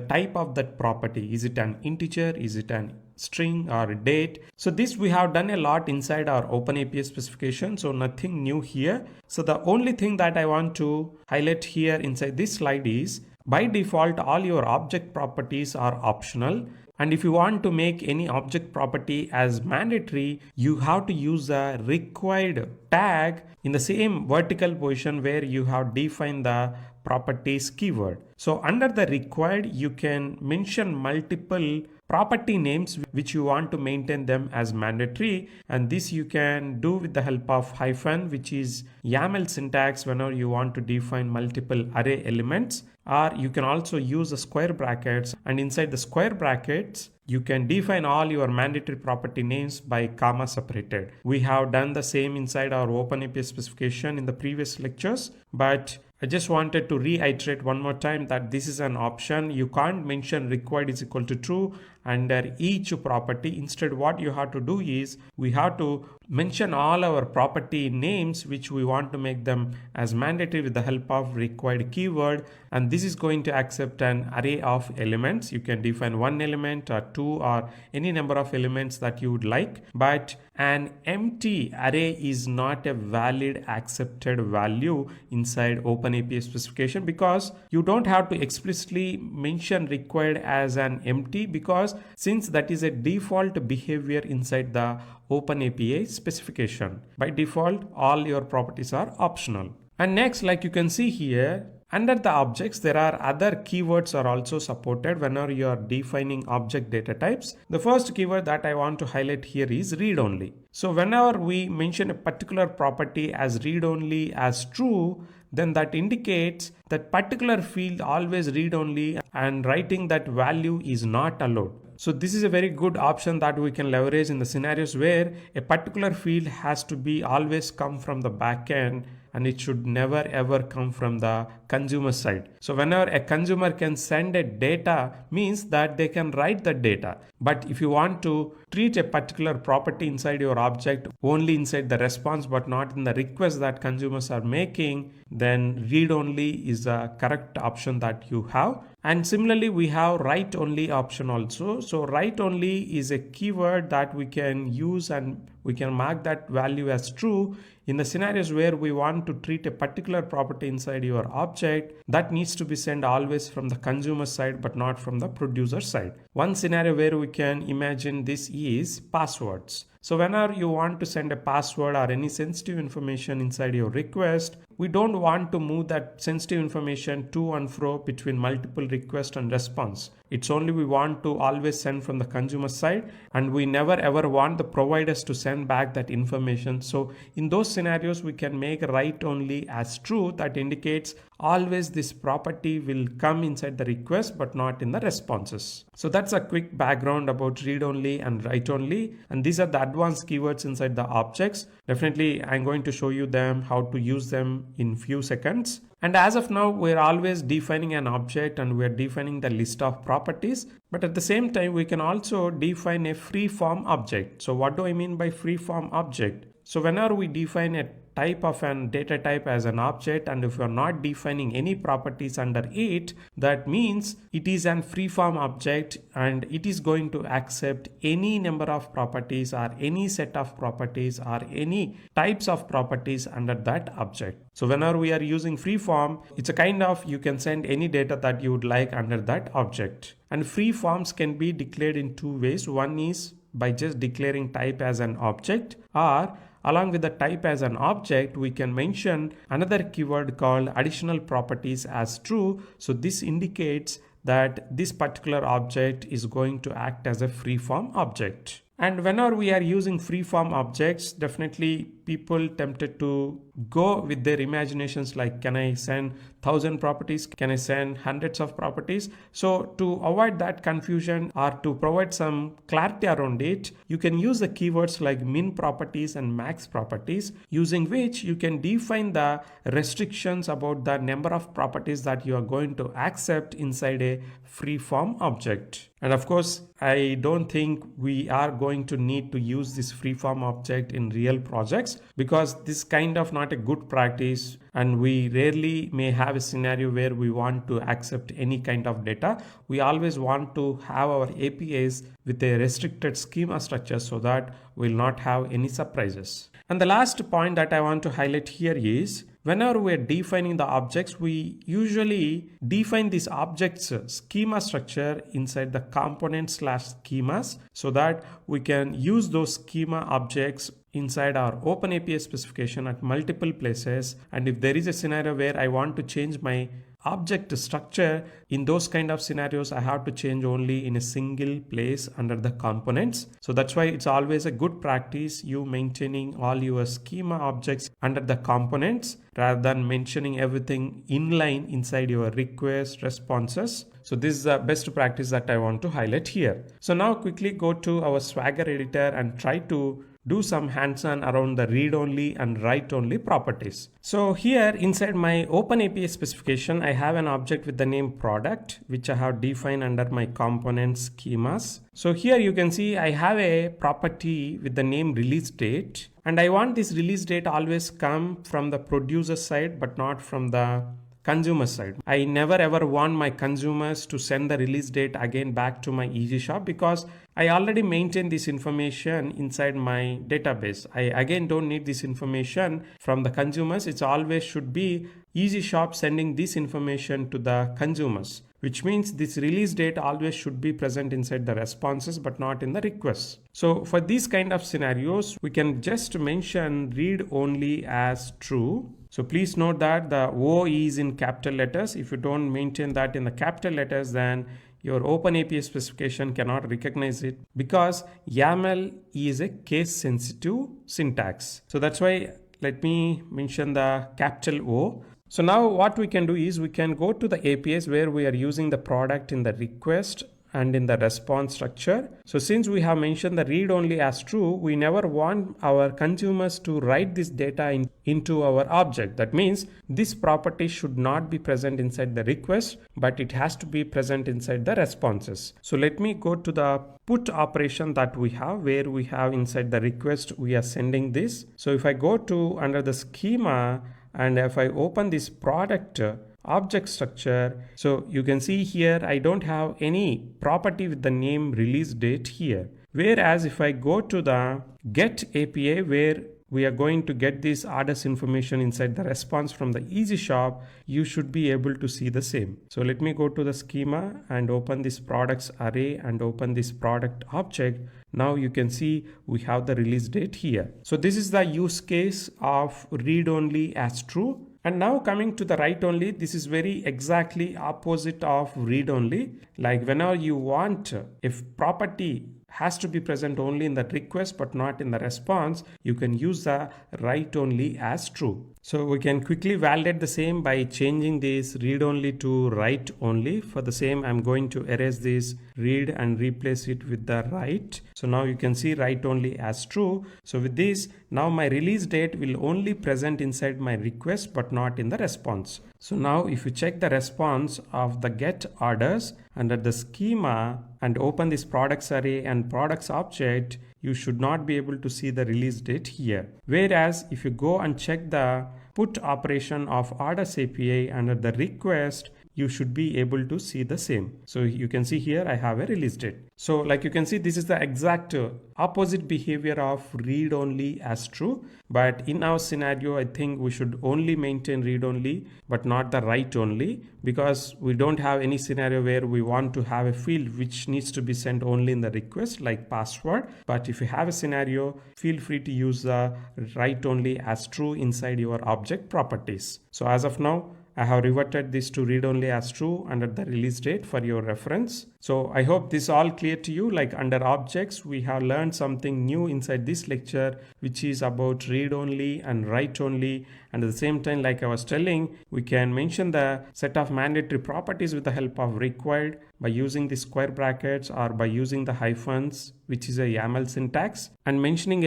type of that property. Is it an integer? Is it an string or date? So this we have done a lot inside our OpenAPI specification, so nothing new here. So the only thing that I want to highlight here inside this slide is, by default all your object properties are optional, and if you want to make any object property as mandatory, you have to use the required tag in the same vertical position where you have defined the properties keyword. So under the required, you can mention multiple property names which you want to maintain them as mandatory, and this you can do with the help of hyphen, which is YAML syntax whenever you want to define multiple array elements, or you can also use the square brackets, and inside the square brackets you can define all your mandatory property names by comma separated. We have done the same inside our OpenAPI specification in the previous lectures, but I just wanted to reiterate one more time that this is an option. You can't mention required is equal to true under each property. Instead, what you have to do is we have to mention all our property names which we want to make them as mandatory with the help of required keyword, and this is going to accept an array of elements. You can define one element or two or any number of elements that you would like, but an empty array is not a valid accepted value inside OpenAPI specification, because you don't have to explicitly mention required as an empty, because since that is a default behavior inside the OpenAPI specification. By default, all your properties are optional. And next, like you can see here, under the objects, there are other keywords are also supported whenever you are defining object data types. The first keyword that I want to highlight here is read only. So whenever we mention a particular property as read only as true, then that indicates that particular field always read only, and writing that value is not allowed. So this is a very good option that we can leverage in the scenarios where a particular field has to be always come from the backend, and it should never ever come from the consumer side. So whenever a consumer can send a data, means that they can write the data. But if you want to treat a particular property inside your object only inside the response but not in the request that consumers are making, then read only is the correct option that you have. And similarly, we have write only option also. So write only is a keyword that we can use, and we can mark that value as true in the scenarios where we want to treat a particular property inside your object that needs to be sent always from the consumer side but not from the producer side. One scenario where we can imagine this is passwords. So whenever you want to send a password or any sensitive information inside your request, we don't want to move that sensitive information to and fro between multiple request and response. It's only we want to always send from the consumer side, and we never ever want the providers to send back that information. So in those scenarios, we can make write only as true. That indicates always this property will come inside the request but not in the responses. So that's a quick background about read only and write only, and these are the advanced keywords inside the objects. Definitely I'm going to show you them how to use them in few seconds. And as of now, we're always defining an object and we're defining the list of properties, but at the same time we can also define a free form object. So what do I mean by free form object? So whenever we define a type of an data type as an object, and if we are not defining any properties under it, that means it is an free-form object and it is going to accept any number of properties or any set of properties or any types of properties under that object. So whenever we are using free-form, it's a kind of you can send any data that you would like under that object. And free forms can be declared in two ways. One is by just declaring type as an object, or along with the type as an object, we can mention another keyword called additional properties as true. So this indicates that this particular object is going to act as a free-form object. And whenever we are using free-form objects, definitely people tempted to go with their imaginations like, can I send 1,000 properties? Can I send hundreds of properties? So to avoid that confusion or to provide some clarity around it, you can use the keywords like min properties and max properties, using which you can define the restrictions about the number of properties that you are going to accept inside a free-form object. And of course, I don't think we are going to need to use this free-form object in real projects, because this kind of not a good practice, and we rarely may have a scenario where we want to accept any kind of data. We always want to have our APIs with a restricted schema structure so that we'll not have any surprises. And the last point that I want to highlight here is, whenever we're defining the objects, we usually define this object's schema structure inside the component/schemas so that we can use those schema objects inside our OpenAPI specification at multiple places. And if there is a scenario where I want to change my object structure, in those kind of scenarios, I have to change only in a single place under the components. So that's why it's always a good practice you maintaining all your schema objects under the components rather than mentioning everything inline inside your request responses. So this is the best practice that I want to highlight here. So now quickly go to our Swagger editor and try to do some hands-on around the read-only and write-only properties. So here inside my OpenAPI specification, I have an object with the name product, which I have defined under my component schemas. So here you can see I have a property with the name release date, and I want this release date always come from the producer side, but not from the consumer side. I never ever want my consumers to send the release date again back to my Easy Shop because I already maintain this information inside my database. I again don't need this information from the consumers. It's always should be Easy Shop sending this information to the consumers, which means this release date always should be present inside the responses but not in the requests. So for these kind of scenarios, we can just mention read only as true. So please note that the O is in capital letters. If you don't maintain that in the capital letters, then your OpenAPI specification cannot recognize it because YAML is a case sensitive syntax. So that's why let me mention the capital O. So now what we can do is we can go to the APIs where we are using the product in the request and in the response structure. So since we have mentioned the read only as true, we never want our consumers to write this data into our object. That means this property should not be present inside the request, but it has to be present inside the responses. So let me go to the put operation that we have, where we have inside the request, we are sending this. So if I go to under the schema, and if I open this product object structure, so you can see here I don't have any property with the name release date here. Whereas if I go to the get API where we are going to get this orders information inside the response from the Easy Shop, you should be able to see the same. So let me go to the schema and open this products array and open this product object. Now you can see we have the release date here. So this is the use case of read only as true. And now coming to the write only, this is very exactly opposite of read only. Like whenever you want, if property has to be present only in the request but not in the response, you can use the write only as true. So we can quickly validate the same by changing this read only to write only. For the same, I'm going to erase this read and replace it with the write. So now you can see write only as true. So with this, now my release date will only present inside my request but not in the response. So now if you check the response of the get orders under the schema and open this products array and products object, you should not be able to see the release date here. Whereas if you go and check the put operation of orders API under the request, you should be able to see the same. So you can see here I have a release date. So like you can see, this is the exact opposite behavior of read only as true. But in our scenario, I think we should only maintain read only but not the write only, because we don't have any scenario where we want to have a field which needs to be sent only in the request like password. But if you have a scenario, feel free to use the write only as true inside your object properties. So as of now, I have reverted this to read only as true under the release date for your reference. So I hope this is all clear to you. Like under objects, we have learned something new inside this lecture, which is about read only and write only. And at the same time, like I was telling, we can mention the set of mandatory properties with the help of required by using the square brackets or by using the hyphens, which is a YAML syntax, and mentioning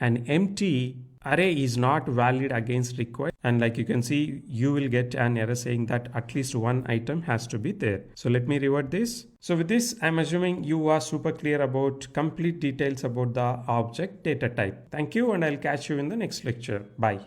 an empty array is not valid against required. And like you can see, you will get an error saying that at least one item has to be there. So let me revert this. So with this, I'm assuming you are super clear about complete details about the object data type. Thank you, and I'll catch you in the next lecture. Bye.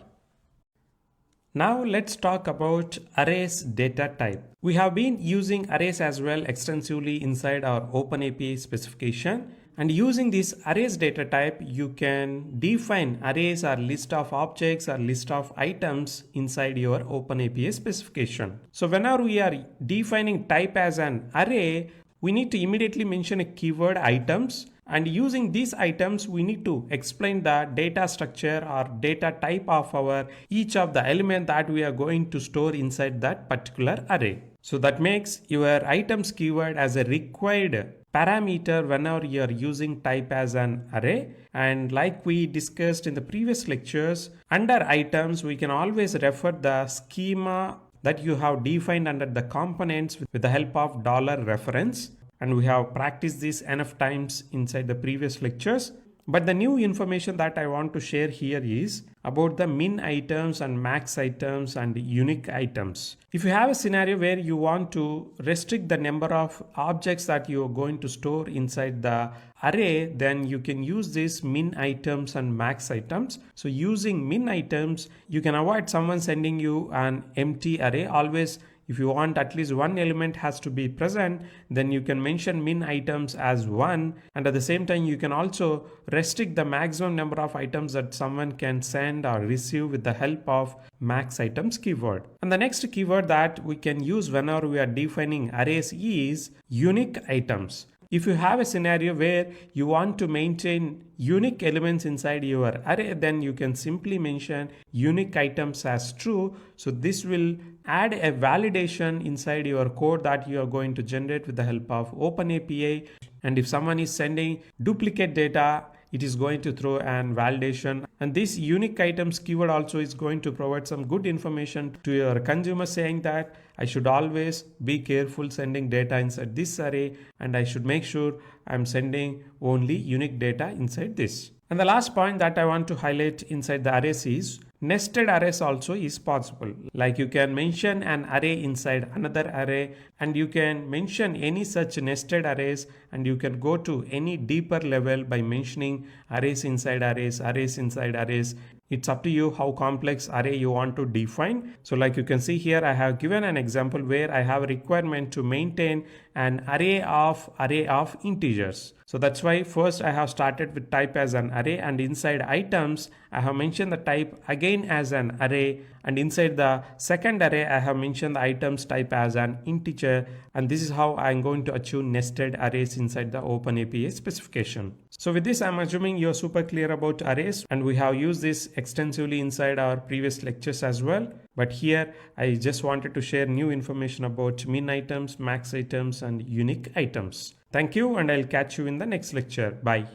Now let's talk about arrays data type. We have been using arrays as well extensively inside our OpenAPI specification. And using this arrays data type, you can define arrays or list of objects or list of items inside your OpenAPI specification. So whenever we are defining type as an array, we need to immediately mention a keyword items. And using these items, we need to explain the data structure or data type of our each of the element that we are going to store inside that particular array. So that makes your items keyword as a required parameter whenever you are using type as an array. And like we discussed in the previous lectures, under items, we can always refer the schema that you have defined under the components with the help of $reference. And we have practiced this enough times inside the previous lectures. But the new information that I want to share here is about the min items and max items and unique items. If you have a scenario where you want to restrict the number of objects that you are going to store inside the array, then you can use these min items and max items. So using min items, you can avoid someone sending you an empty array. Always, if you want at least one element has to be present, then you can mention min items as 1, and at the same time you can also restrict the maximum number of items that someone can send or receive with the help of max items keyword. And the next keyword that we can use whenever we are defining arrays is unique items. If you have a scenario where you want to maintain unique elements inside your array, then you can simply mention unique items as true. So this will add a validation inside your code that you are going to generate with the help of OpenAPI. And if someone is sending duplicate data, it is going to throw an validation. And this unique items keyword also is going to provide some good information to your consumer, saying that I should always be careful sending data inside this array, and I should make sure I'm sending only unique data inside this. And the last point that I want to highlight inside the arrays is nested arrays also is possible. Like you can mention an array inside another array, and you can mention any such nested arrays, and you can go to any deeper level by mentioning arrays inside arrays, arrays inside arrays. It's up to you how complex array you want to define. So like you can see here, I have given an example where I have a requirement to maintain an array of integers. So that's why first I have started with type as an array, and inside items I have mentioned the type again as an array, and inside the second array I have mentioned the items type as an integer. And this is how I'm going to achieve nested arrays inside the OpenAPI specification. So with this, I'm assuming you're super clear about arrays, and we have used this extensively inside our previous lectures as well. But here I just wanted to share new information about min items, max items, and unique items. Thank you, and I'll catch you in the next lecture. Bye.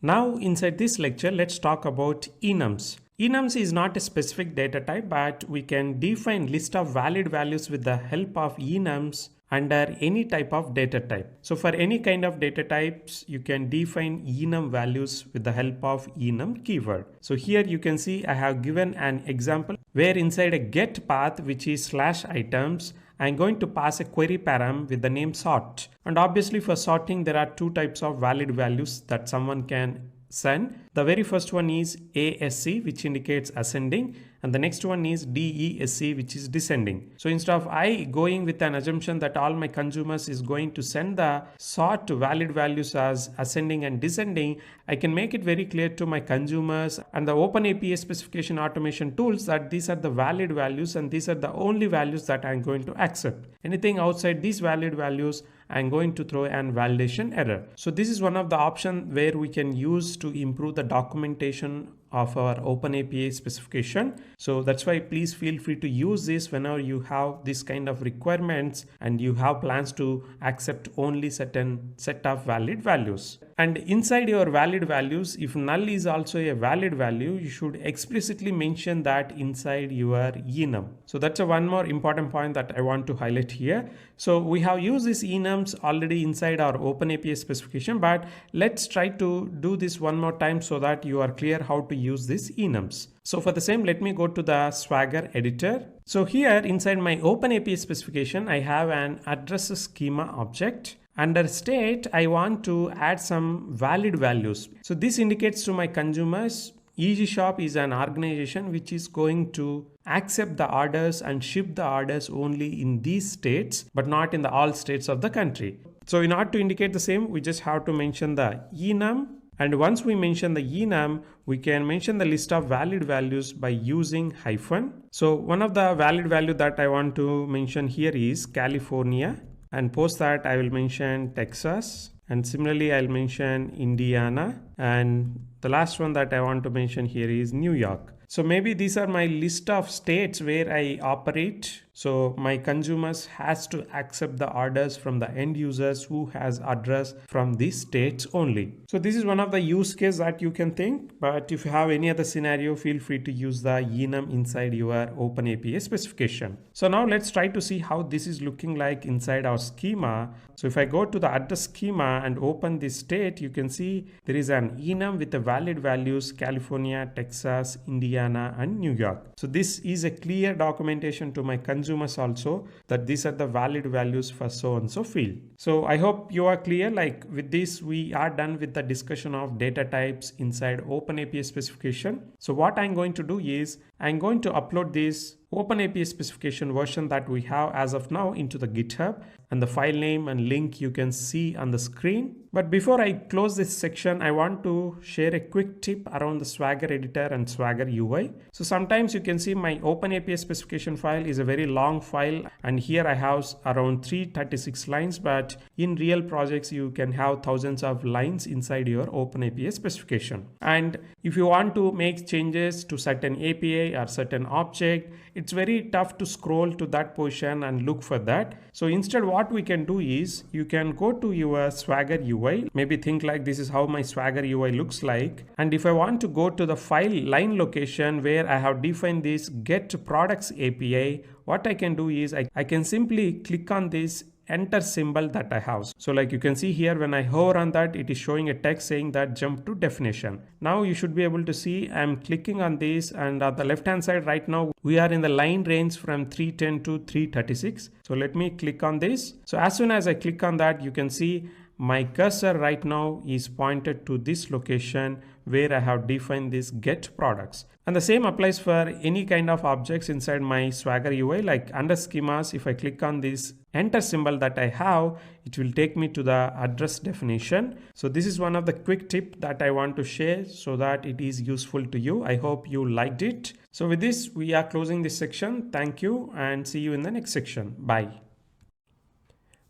Now inside this lecture, let's talk about enums. Enums is not a specific data type, but we can define list of valid values with the help of enums under any type of data type. So for any kind of data types, you can define enum values with the help of enum keyword. So here you can see I have given an example where inside a get path, which is /items, I'm going to pass a query param with the name sort. And obviously for sorting, there are two types of valid values that someone can send. The very first one is ASC, which indicates ascending, and the next one is DESC, which is descending. So instead of I going with an assumption that all my consumers is going to send the sort valid values as ascending and descending, I can make it very clear to my consumers and the OpenAPI specification automation tools that these are the valid values and these are the only values that I'm going to accept. Anything outside these valid values, I'm going to throw an validation error. So this is one of the options where we can use to improve the documentation of our OpenAPI specification. So that's why please feel free to use this whenever you have this kind of requirements and you have plans to accept only certain set of valid values. And inside your valid values, if null is also a valid value, you should explicitly mention that inside your enum. So that's one more important point that I want to highlight here. So we have used these enums already inside our OpenAPI specification, but let's try to do this one more time so that you are clear how to use these enums. So for the same, let me go to the Swagger editor. So here inside my OpenAPI specification, I have an address schema object. Under state, I want to add some valid values. So this indicates to my consumers, EasyShop is an organization which is going to accept the orders and ship the orders only in these states, but not in the all states of the country. So in order to indicate the same, we just have to mention the enum. And once we mention the enum, we can mention the list of valid values by using hyphen. So one of the valid value that I want to mention here is California. And post that I will mention Texas, And similarly, I'll mention Indiana. And the last one that I want to mention here is New York. So maybe these are my list of states where I operate. So my consumers has to accept the orders from the end users who has address from these states only. So this is one of the use case that you can think, but if you have any other scenario, feel free to use the enum inside your OpenAPI specification. So now let's try to see how this is looking like inside our schema. So if I go to the address schema and open this state, you can see there is an enum with the valid values California, Texas, Indiana, and New York. So this is a clear documentation to my consumers also that these are the valid values for so and so field. So I hope you are clear. Like with this, we are done with the discussion of data types inside OpenAPI specification. So what I'm going to do is I'm going to upload this OpenAPI specification version that we have as of now into the GitHub, and the file name and link you can see on the screen. But before I close this section, I want to share a quick tip around the Swagger editor and Swagger UI. So sometimes you can see my OpenAPI specification file is a very long file, and here I have around 336 lines, but in real projects you can have thousands of lines inside your OpenAPI specification. And if you want to make changes to certain API or certain object, it's very tough to scroll to that position and look for that. So instead what we can do is you can go to your Swagger UI. Maybe think like this is how my Swagger UI looks like. And if I want to go to the file line location where I have defined this get products API, what I can do is I can simply click on this enter symbol that I have. So like you can see here, when I hover on that, it is showing a text saying that jump to definition. Now you should be able to see I'm clicking on this, and on the left hand side right now we are in the line range from 310 to 336. So let me click on this. So as soon as I click on that, you can see my cursor right now is pointed to this location where I have defined this get products. And the same applies for any kind of objects inside my Swagger UI, like under schemas. If I click on this enter symbol that I have, it will take me to the address definition. So this is one of the quick tip that I want to share so that it is useful to you. I hope you liked it. So with this, we are closing this section. Thank you and see you in the next section. Bye.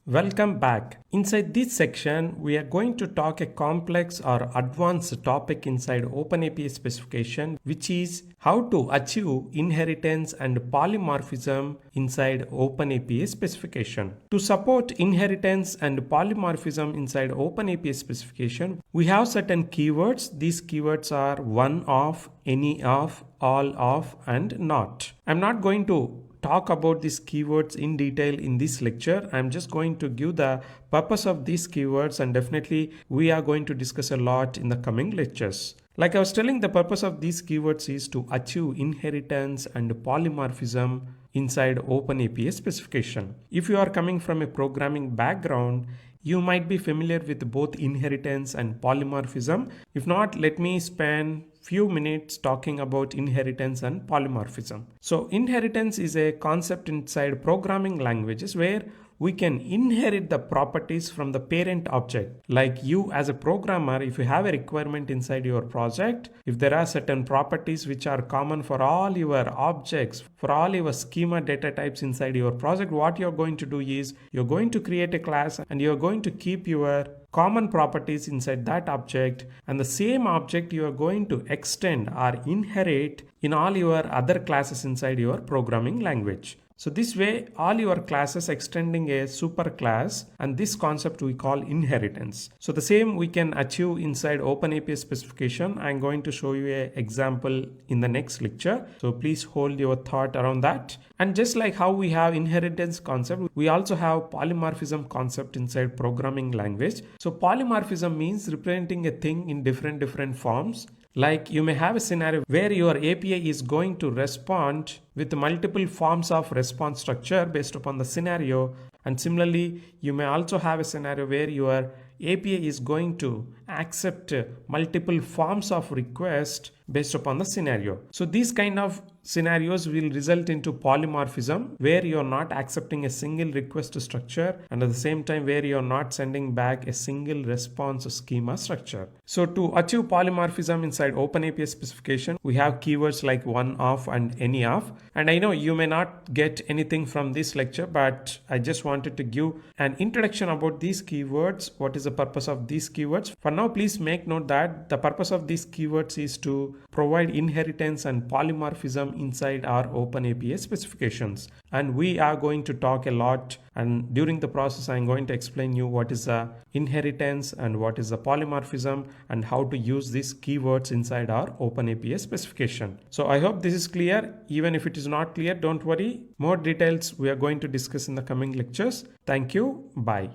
Welcome back. Inside this section, we are going to talk a complex or advanced topic inside OpenAPI specification, which is how to achieve inheritance and polymorphism inside OpenAPI specification. To support inheritance and polymorphism inside OpenAPI specification, we have certain keywords. These keywords are one of, any of, all of, and not. I'm not going to talk about these keywords in detail in this lecture. I'm just going to give the purpose of these keywords, and definitely we are going to discuss a lot in the coming lectures. Like I was telling, the purpose of these keywords is to achieve inheritance and polymorphism inside OpenAPI specification. If you are coming from a programming background, you might be familiar with both inheritance and polymorphism. If not, let me spend few minutes talking about inheritance and polymorphism. So inheritance is a concept inside programming languages where we can inherit the properties from the parent object. Like you as a programmer, if you have a requirement inside your project, if there are certain properties which are common for all your objects, for all your schema data types inside your project, what you're going to do is you're going to create a class and you're going to keep your common properties inside that object, and the same object you are going to extend or inherit in all your other classes inside your programming language. So this way, all your classes extending a super class, and this concept we call inheritance. So the same we can achieve inside OpenAPI specification. I'm going to show you an example in the next lecture. So please hold your thought around that. And just like how we have inheritance concept, we also have polymorphism concept inside programming language. So polymorphism means representing a thing in different forms. Like you may have a scenario where your API is going to respond with multiple forms of response structure based upon the scenario. And similarly, you may also have a scenario where your API is going to accept multiple forms of request based upon the scenario. So these kind of scenarios will result into polymorphism, where you're not accepting a single request structure, and at the same time where you're not sending back a single response schema structure. So to achieve polymorphism inside OpenAPI specification, we have keywords like one-off and any-off. And I know you may not get anything from this lecture, but I just wanted to give an introduction about these keywords. What is the purpose of these keywords? For now, please make note that the purpose of these keywords is to provide inheritance and polymorphism inside our OpenAPI specifications. And we are going to talk a lot, and during the process I'm going to explain you what is the inheritance and what is the polymorphism and how to use these keywords inside our OpenAPI specification. So I hope this is clear. Even if it is not clear, don't worry. More details we are going to discuss in the coming lectures. Thank you. Bye.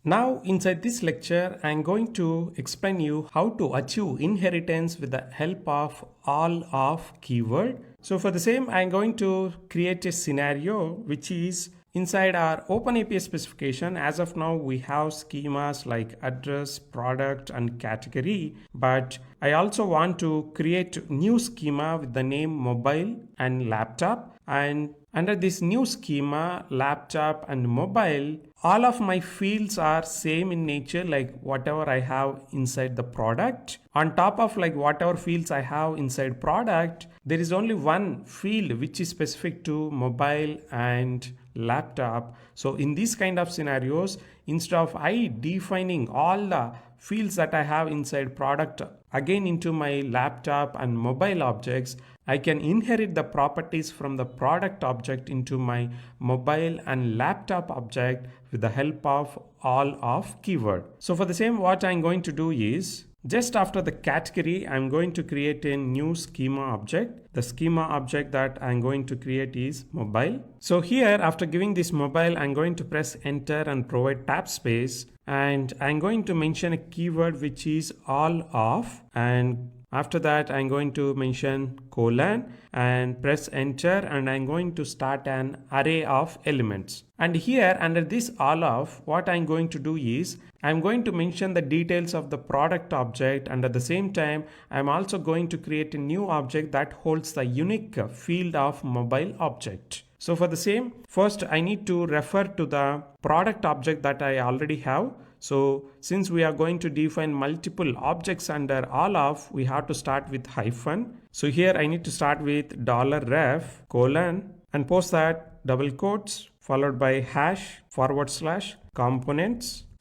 Now inside this lecture, I am going to explain you how to achieve inheritance with the help of all of keyword. So for the same, I am going to create a scenario which is inside our OpenAPI specification. As of now, we have schemas like address, product, and category, but I also want to create new schema with the name mobile and laptop. And under this new schema, laptop and mobile, all of my fields are same in nature, like whatever I have inside the product. On top of like whatever fields I have inside product, there is only one field which is specific to mobile and laptop. So in these kind of scenarios, instead of I defining all the fields that I have inside product again into my laptop and mobile objects, I can inherit the properties from the product object into my mobile and laptop object with the help of all of keyword. So for the same, what I'm going to do is, just after the category, I'm going to create a new schema object. The schema object that I'm going to create is mobile. So here, after giving this mobile, I'm going to press enter and provide tab space. And I'm going to mention a keyword which is all of, and after that I'm going to mention colon and press enter, and I'm going to start an array of elements. And here under this all of, what I'm going to do is I'm going to mention the details of the product object, and at the same time I'm also going to create a new object that holds the unique field of mobile object. So for the same, first I need to refer to the product object that I already have. So since we are going to define multiple objects under all of, we have to start with hyphen. So here I need to start with $ref colon and post that double quotes followed by hash / components /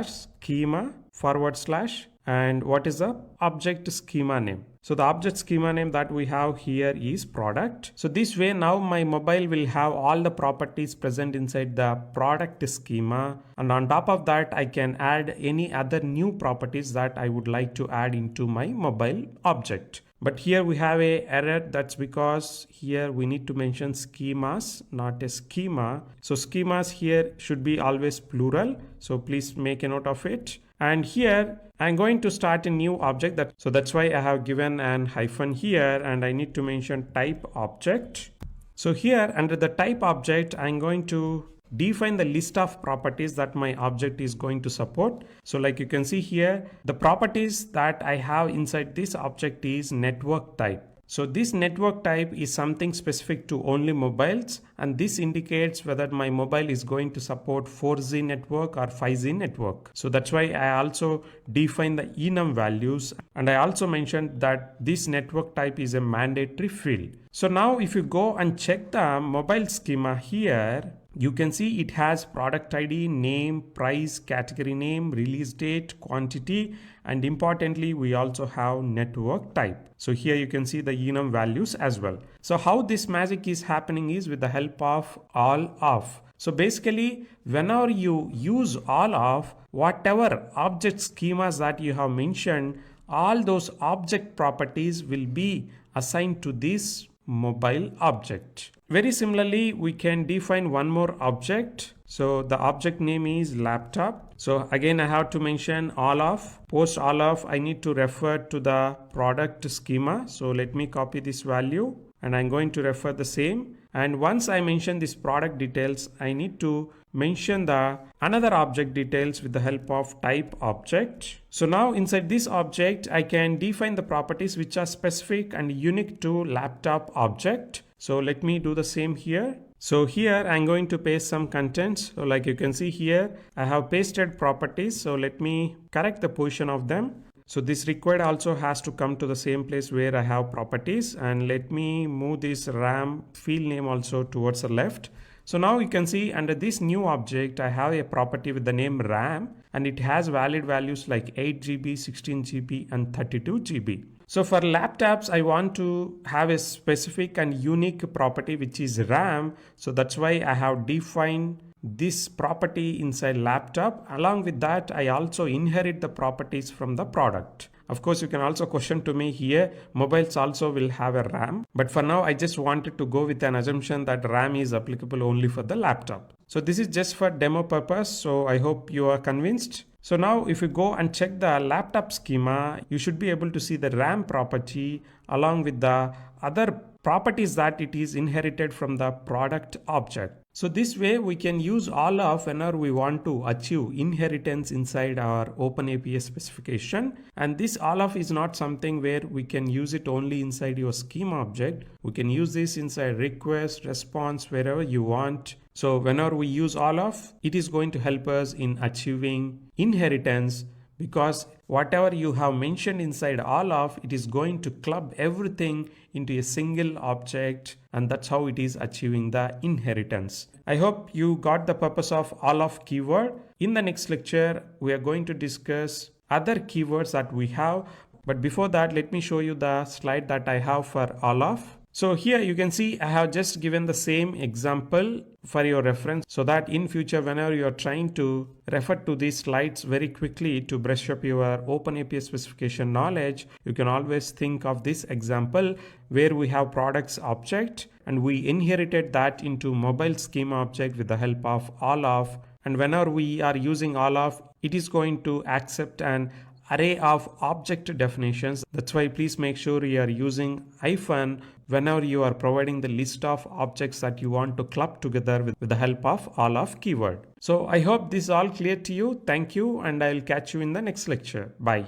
schema / and what is the object schema name. So the object schema name that we have here is product. So this way now my mobile will have all the properties present inside the product schema, and on top of that I can add any other new properties that I would like to add into my mobile object. But here we have a error. That's because here we need to mention schemas, not a schema. So schemas here should be always plural. So please make a note of it. And here I'm going to start a new object, so that's why I have given an hyphen here, and I need to mention type object. So here under the type object, I'm going to define the list of properties that my object is going to support. So like you can see here, the properties that I have inside this object is network type. So this network type is something specific to only mobiles, and this indicates whether my mobile is going to support 4G network or 5G network. So that's why I also define the enum values, and I also mentioned that this network type is a mandatory field. So now if you go and check the mobile schema here, you can see it has product ID, name, price, category name, release date, quantity, and importantly, we also have network type. So here you can see the enum values as well. So how this magic is happening is with the help of all of. So basically, whenever you use all of, whatever object schemas that you have mentioned, all those object properties will be assigned to this mobile object. Very similarly, we can define one more object. So the object name is laptop. So again, I have to mention all of. Post all of, I need to refer to the product schema. So let me copy this value, and I'm going to refer the same. And once I mention this product details, I need to mention the another object details with the help of type object. So now inside this object, I can define the properties which are specific and unique to laptop object. So let me do the same here. So here I'm going to paste some contents. So like you can see here, I have pasted properties. So let me correct the position of them. So this required also has to come to the same place where I have properties, and let me move this RAM field name also towards the left. So now you can see under this new object, I have a property with the name RAM, and it has valid values like 8 GB, 16 GB and 32 GB. So for laptops, I want to have a specific and unique property which is RAM. So that's why I have defined this property inside laptop. Along with that, I also inherit the properties from the product. Of course, you can also question to me here, mobiles also will have a RAM. But for now, I just wanted to go with an assumption that RAM is applicable only for the laptop. So this is just for demo purpose. So I hope you are convinced. So now if you go and check the laptop schema, you should be able to see the RAM property along with the other properties that it is inherited from the product object. So this way we can use all of whenever we want to achieve inheritance inside our OpenAPI specification. And this all of is not something where we can use it only inside your schema object. We can use this inside request, response, wherever you want. So whenever we use all of, it is going to help us in achieving inheritance, because whatever you have mentioned inside all of, it is going to club everything into a single object, and that's how it is achieving the inheritance. I hope you got the purpose of all of keyword. In the next lecture, we are going to discuss other keywords that we have. But before that, let me show you the slide that I have for all of. So here you can see I have just given the same example for your reference, so that in future whenever you are trying to refer to these slides very quickly to brush up your OpenAPI specification knowledge, you can always think of this example where we have products object and we inherited that into mobile schema object with the help of all of. And whenever we are using all of, it is going to accept an array of object definitions. That's why please make sure you are using hyphen whenever you are providing the list of objects that you want to club together with the help of all of keyword. So I hope this is all clear to you. Thank you, and I'll catch you in the next lecture. Bye.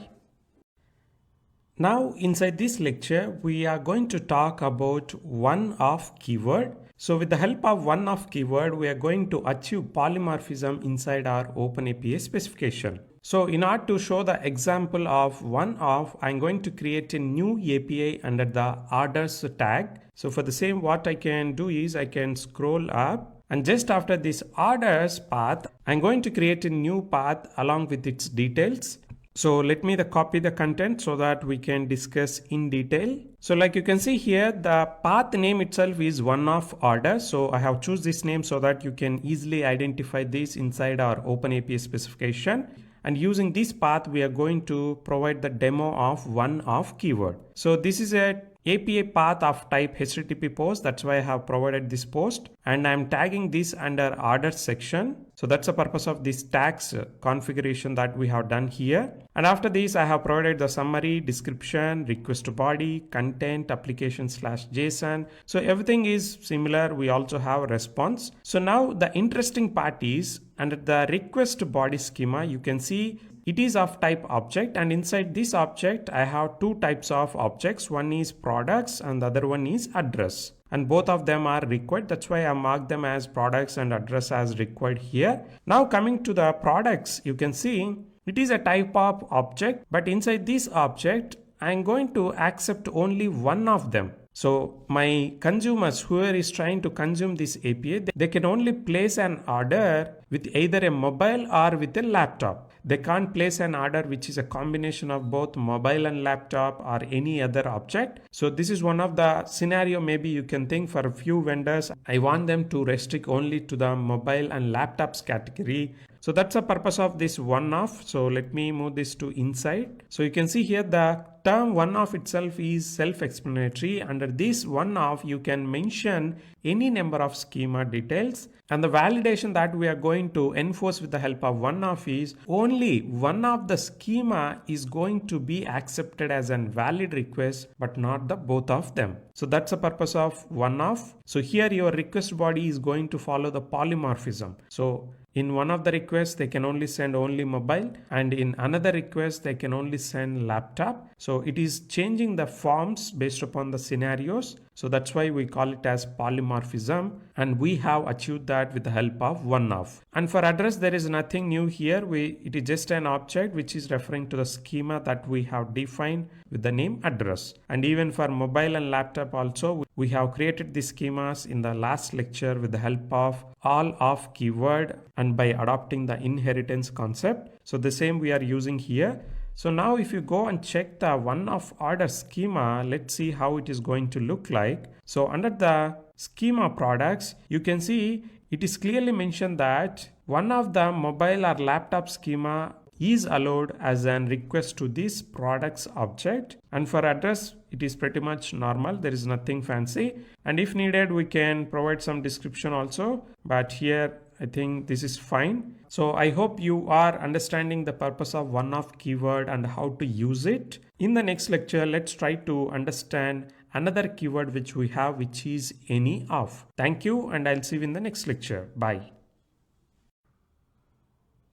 Now inside this lecture, we are going to talk about one-off keyword. So with the help of one-off keyword, we are going to achieve polymorphism inside our OpenAPI specification. So in order to show the example of one-off, I'm going to create a new API under the orders tag. So for the same, what I can do is I can scroll up, and just after this orders path, I'm going to create a new path along with its details. So let me copy the content so that we can discuss in detail. So like you can see here, the path name itself is one-off order. So I have choose this name so that you can easily identify this inside our OpenAPI specification. And using this path, we are going to provide the demo of one-off keyword. So this is a API path of type HTTP post. That's why I have provided this post, and I'm tagging this under orders section. So that's the purpose of this tags configuration that we have done here. And after this, I have provided the summary, description, request body, content, application /JSON. So everything is similar. We also have a response. So now the interesting part is under the request body schema, you can see it is of type object, and inside this object I have two types of objects. One is products and the other one is address, and both of them are required. That's why I marked them as products and address as required here. Now coming to the products, you can see it is a type of object, but inside this object I am going to accept only one of them. So my consumers, whoever is trying to consume this API, they can only place an order with either a mobile or with a laptop. They can't place an order which is a combination of both mobile and laptop or any other object. So this is one of the scenario maybe you can think for a few vendors. I want them to restrict only to the mobile and laptops category. So that's the purpose of this one-off. So let me move this to inside. So you can see here the term one of itself is self-explanatory. Under this one of, you can mention any number of schema details, and the validation that we are going to enforce with the help of one of is only one of the schema is going to be accepted as a valid request, but not the both of them. So that's the purpose of one of. So here your request body is going to follow the polymorphism. So in one of the requests, they can only send only mobile, and in another request, they can only send laptop. So it is changing the forms based upon the scenarios. So that's why we call it as polymorphism, and we have achieved that with the help of one of. And for address, there is nothing new here. It is just an object which is referring to the schema that we have defined with the name address. And even for mobile and laptop also, we have created the schemas in the last lecture with the help of all of keyword and by adopting the inheritance concept. So the same we are using here. So now if you go and check the one of order schema, let's see how it is going to look like. So under the schema products, you can see it is clearly mentioned that one of the mobile or laptop schema is allowed as an request to this products object. And for address, it is pretty much normal. There is nothing fancy. And if needed, we can provide some description also. But here, I think this is fine. So I hope you are understanding the purpose of one of keyword and how to use it. In the next lecture, let's try to understand another keyword which we have, which is any of. Thank you, and I'll see you in the next lecture. Bye.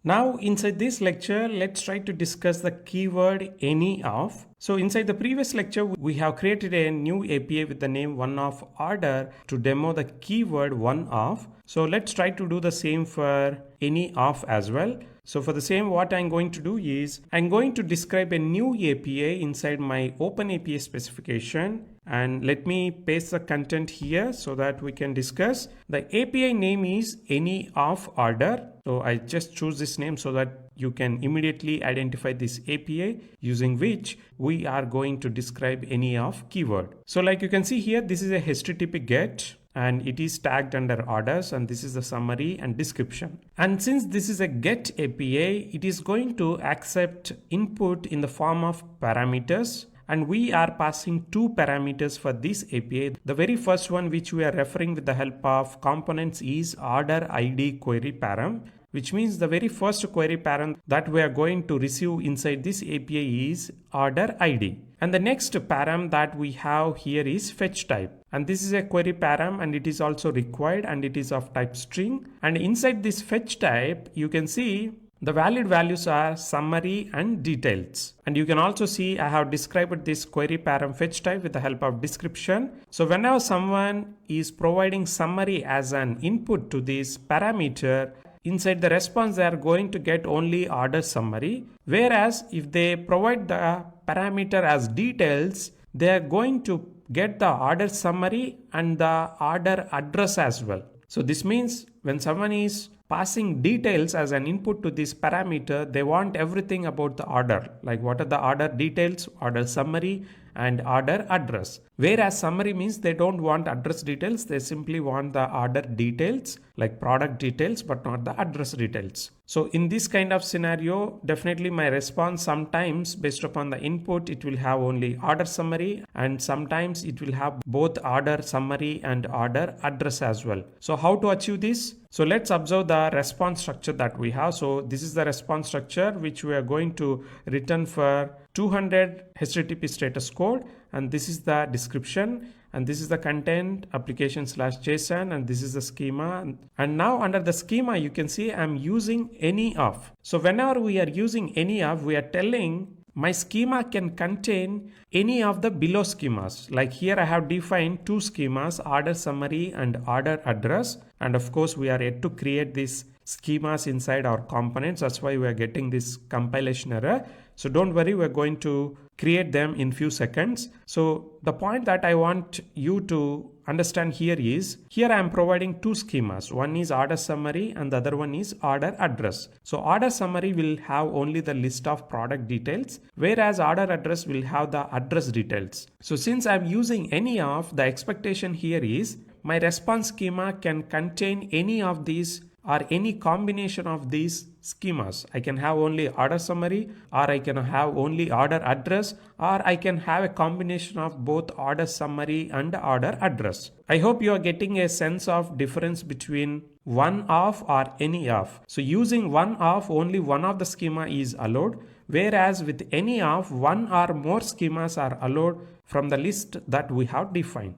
Now inside this lecture, let's try to discuss the keyword any of. So inside the previous lecture, we have created a new API with the name one of order to demo the keyword one of. So let's try to do the same for any of as well. So for the same, what I'm going to do is I'm going to describe a new API inside my OpenAPI specification. And let me paste the content here so that we can discuss. The API name is any of order. So I just choose this name so that you can immediately identify this API using which we are going to describe any of keyword. So like you can see here, this is a HTTP GET. And it is tagged under orders, and this is the summary and description. And since this is a GET API, it is going to accept input in the form of parameters. And we are passing two parameters for this API. The very first one which we are referring with the help of components is order ID query param, which means the very first query param that we are going to receive inside this API is order ID. And the next param that we have here is fetch type. And this is a query param, and it is also required, and it is of type string. And inside this fetch type, you can see the valid values are summary and details. And you can also see I have described this query param fetch type with the help of description. So whenever someone is providing summary as an input to this parameter, inside the response they are going to get only order summary. Whereas if they provide the parameter as details, they are going to get the order summary and the order address as well. So this means when someone is passing details as an input to this parameter, they want everything about the order, like what are the order details, order summary, and order address. Whereas summary means they don't want address details, they simply want the order details like product details, but not the address details. So in this kind of scenario, definitely my response sometimes based upon the input, it will have only order summary, and sometimes it will have both order summary and order address as well. So how to achieve this? So let's observe the response structure that we have. So this is the response structure which we are going to return for 200 HTTP status code, and this is the description, and this is the content application/JSON, and this is the schema. And now under the schema, you can see I'm using any of. So whenever we are using any of, we are telling my schema can contain any of the below schemas. Like here I have defined two schemas, order summary and order address. And of course we are yet to create these schemas inside our components. That's why we are getting this compilation error. So don't worry, we're going to create them in few seconds. So the point that I want you to understand here is, here I am providing two schemas. One is order summary and the other one is order address. So order summary will have only the list of product details, whereas order address will have the address details. So since I'm using any of, the expectation here is my response schema can contain any of these or any combination of these schemas. I can have only order summary, or I can have only order address, or I can have a combination of both order summary and order address. I hope you are getting a sense of difference between one of or any of. So using one of, only one of the schema is allowed, whereas with any of, one or more schemas are allowed from the list that we have defined.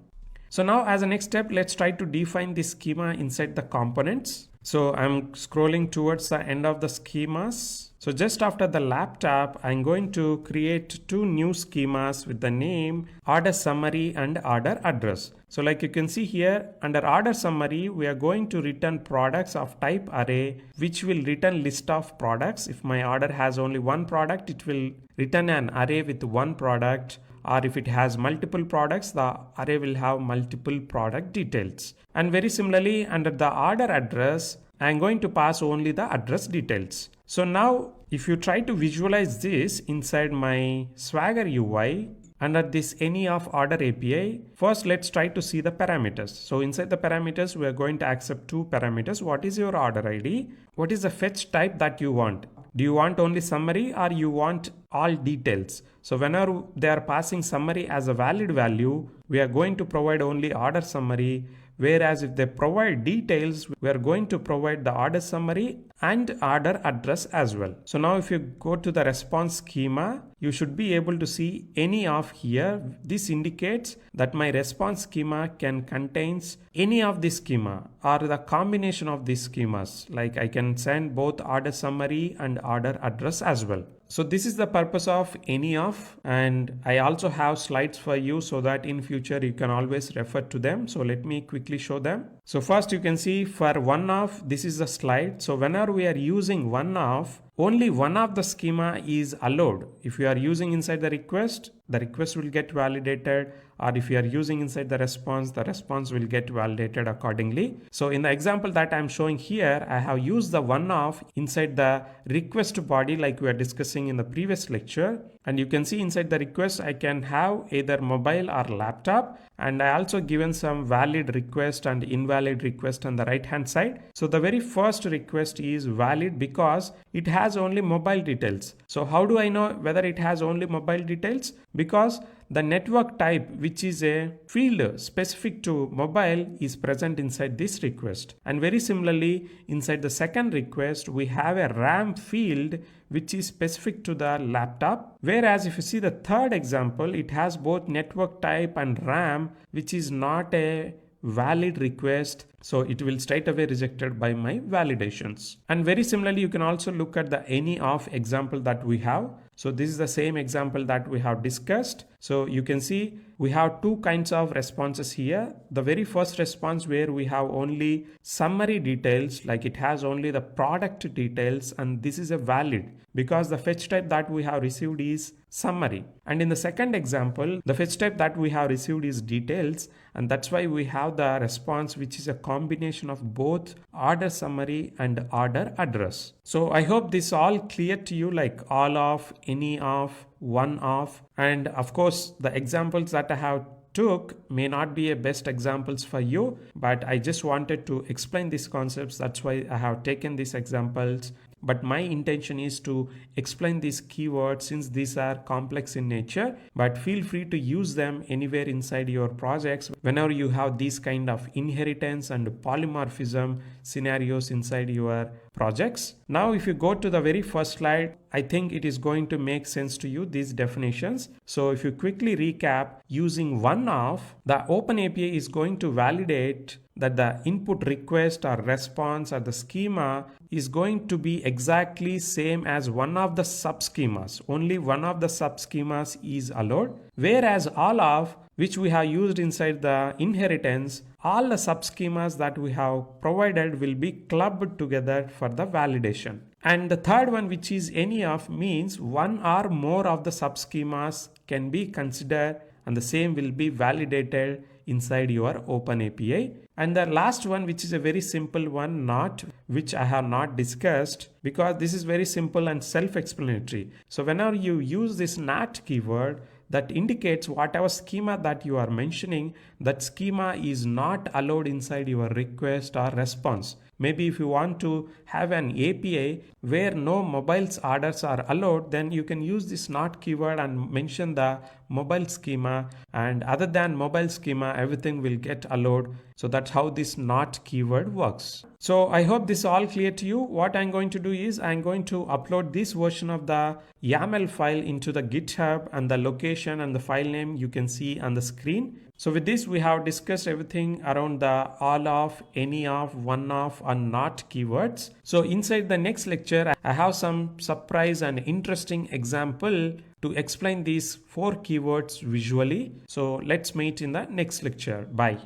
So now as a next step, let's try to define the schema inside the components. So I'm scrolling towards the end of the schemas. So just after the laptop, I'm going to create two new schemas with the name order summary and order address. So like you can see here, under order summary, we are going to return products of type array, which will return list of products. If my order has only one product, it will return an array with one product. Or if it has multiple products, the array will have multiple product details. And very similarly, under the order address, I am going to pass only the address details. So now if you try to visualize this inside my Swagger UI, under this any of order API, first let's try to see the parameters. So inside the parameters, we are going to accept two parameters. What is your order ID? What is the fetch type that you want? Do you want only summary or you want all details? So whenever they are passing summary as a valid value, we are going to provide only order summary. Whereas if they provide details, we are going to provide the order summary and order address as well. So now if you go to the response schema, you should be able to see any of here. This indicates that my response schema can contains any of the schema or the combination of these schemas. Like I can send both order summary and order address as well. So this is the purpose of any of, and I also have slides for you so that in future you can always refer to them. So let me quickly show them. So first you can see for one of, this is the slide. So whenever we are using one of, only one of the schema is allowed. If you are using inside the request will get validated, or if you are using inside the response will get validated accordingly. So in the example that I'm showing here, I have used the one of inside the request body like we are discussing in the previous lecture. And you can see inside the request, I can have either mobile or laptop. And I also given some valid request and invalid request on the right hand side. So the very first request is valid because it has only mobile details. So how do I know whether it has only mobile details? Because the network type, which is a field specific to mobile, is present inside this request. And very similarly, inside the second request, we have a RAM field which is specific to the laptop. Whereas if you see the third example, it has both network type and RAM, which is not a valid request, so it will straight away rejected by my validations. And very similarly, you can also look at the any of example that we have. So this is the same example that we have discussed. So you can see we have two kinds of responses here. The very first response where we have only summary details, like it has only the product details, and this is a valid because the fetch type that we have received is summary. And in the second example, the fetch type that we have received is details, and that's why we have the response which is a combination of both order summary and order address. So I hope this all clear to you, like all of, any of, one of, and of course the examples that I have took may not be a best examples for you, but I just wanted to explain these concepts. That's why I have taken these examples. But my intention is to explain these keywords since these are complex in nature, but feel free to use them anywhere inside your projects whenever you have these kind of inheritance and polymorphism scenarios inside your projects. Now, if you go to the very first slide, I think it is going to make sense to you, these definitions. So if you quickly recap, using one of, the OpenAPI is going to validate that the input request or response or the schema is going to be exactly same as one of the subschemas. Only one of the subschemas is allowed, whereas all of, which we have used inside the inheritance, all the subschemas that we have provided will be clubbed together for the validation. And the third one, which is any of, means one or more of the subschemas can be considered and the same will be validated inside your OpenAPI. And the last one, which is a very simple one, not, which I have not discussed because this is very simple and self-explanatory. So whenever you use this not keyword, that indicates whatever schema that you are mentioning, that schema is not allowed inside your request or response. Maybe if you want to have an API where no mobiles orders are allowed, then you can use this not keyword and mention the mobile schema, and other than mobile schema everything will get allowed. So that's how this not keyword works. So I hope this is all clear to you. What I'm going to do is I'm going to upload this version of the YAML file into the GitHub, and the location and the file name you can see on the screen. So with this we have discussed everything around the all of, any of, one of and not keywords. So inside the next lecture I have some surprise and interesting example to explain these 4 keywords visually. So let's meet in the next lecture. Bye.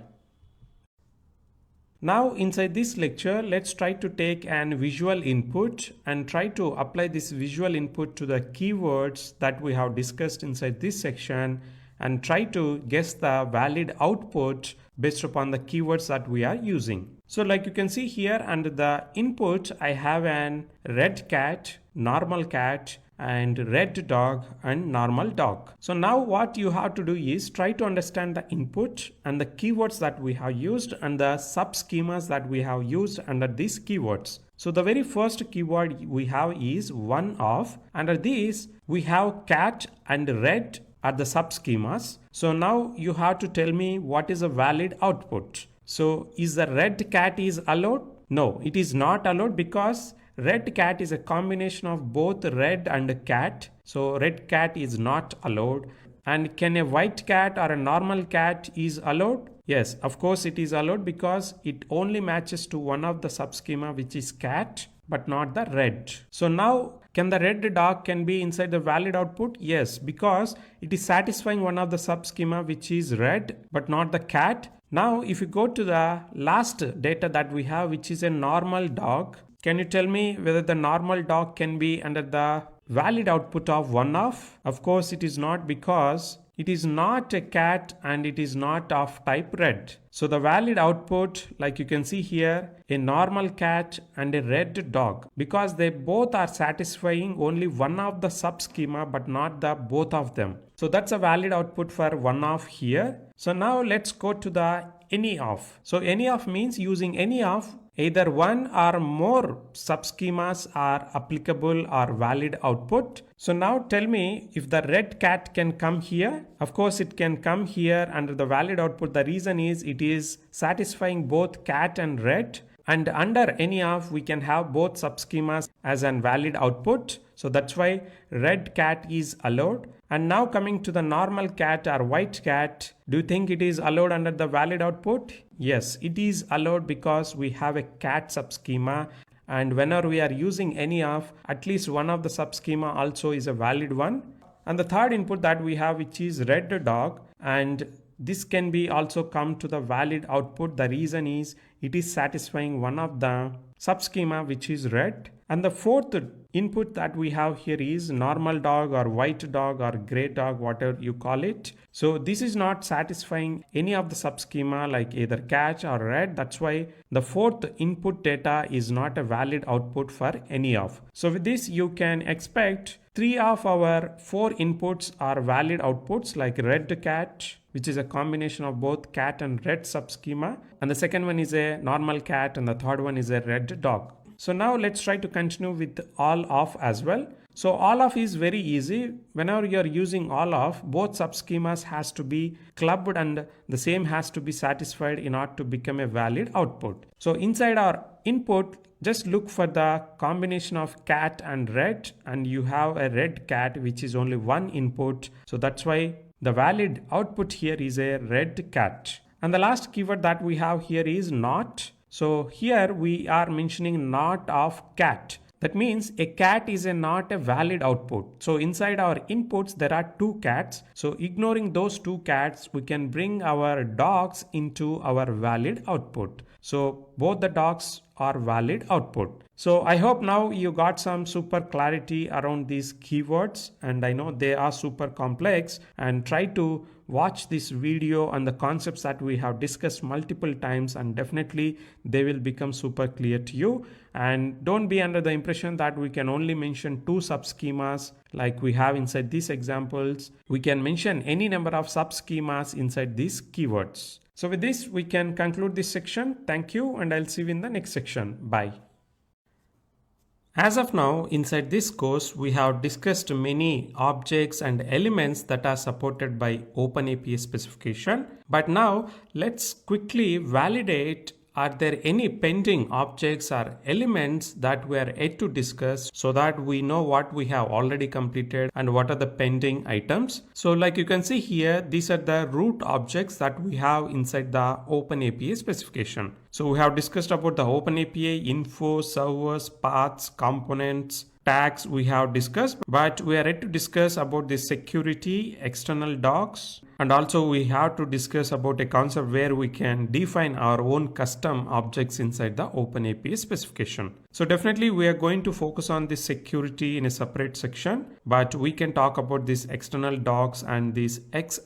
Now inside this lecture, let's try to take an visual input and try to apply this visual input to the keywords that we have discussed inside this section, and try to guess the valid output based upon the keywords that we are using. So like you can see here under the input, I have an red cat, normal cat, and red dog and normal dog. So now what you have to do is try to understand the input and the keywords that we have used and the sub schemas that we have used under these keywords. So the very first keyword we have is one of. Under this we have cat and red are the sub schemas. So now you have to tell me what is a valid output. So is the red cat is allowed? No, it is not allowed, because red cat is a combination of both red and cat. So red cat is not allowed. And can a white cat or a normal cat is allowed? Yes, of course it is allowed, because it only matches to one of the subschema, which is cat, but not the red. So now can the red dog can be inside the valid output? Yes, because it is satisfying one of the subschema, which is red, but not the cat. Now if you go to the last data that we have, which is a normal dog, can you tell me whether the normal dog can be under the valid output of one of? Of course it is not, because it is not a cat and it is not of type red. So the valid output, like you can see here, a normal cat and a red dog, because they both are satisfying only one of the subschema but not the both of them. So that's a valid output for one of here. So now let's go to the any of. So any of means using any of, either one or more subschemas are applicable or valid output. So now tell me if the red cat can come here. Of course it can come here under the valid output. The reason is it is satisfying both cat and red. And under any of, we can have both subschemas as an valid output. So that's why red cat is allowed. And now coming to the normal cat or white cat, do you think it is allowed under the valid output? Yes, it is allowed, because we have a cat subschema, and whenever we are using any of, at least one of the subschema also is a valid one. And the third input that we have, which is red dog, and this can be also come to the valid output. The reason is it is satisfying one of the subschema, which is red. And the fourth input that we have here is normal dog or white dog or gray dog, whatever you call it. So this is not satisfying any of the subschema like either cat or red. That's why the fourth input data is not a valid output for any of. So with this you can expect 3 of our 4 inputs are valid outputs, like red cat, which is a combination of both cat and red subschema, and the second one is a normal cat, and the third one is a red dog. So now let's try to continue with all of as well. So all of is very easy. Whenever you are using all of, both subschemas has to be clubbed and the same has to be satisfied in order to become a valid output. So inside our input, just look for the combination of cat and red, and you have a red cat, which is only one input. So that's why the valid output here is a red cat. And the last keyword that we have here is not. So here we are mentioning not of cat. That means a cat is not a valid output. So inside our inputs there are 2 cats. So ignoring those 2 cats, we can bring our dogs into our valid output. So both the dogs are valid output. So I hope now you got some super clarity around these keywords, and I know they are super complex, and try to watch this video and the concepts that we have discussed multiple times, and definitely they will become super clear to you. And don't be under the impression that we can only mention 2 subschemas like we have inside these examples. We can mention any number of subschemas inside these keywords. So with this, we can conclude this section. Thank you, and I'll see you in the next section. Bye. As of now, inside this course, we have discussed many objects and elements that are supported by OpenAPI specification. But now let's quickly validate, are there any pending objects or elements that we are yet to discuss, so that we know what we have already completed and what are the pending items. So like you can see here, these are the root objects that we have inside the OpenAPI specification. So we have discussed about the OpenAPI info, servers, paths, components, tags we have discussed, but we are yet to discuss about the security, external docs, and also we have to discuss about a concept where we can define our own custom objects inside the OpenAPI specification. So definitely we are going to focus on this security in a separate section, but we can talk about this external docs and this X-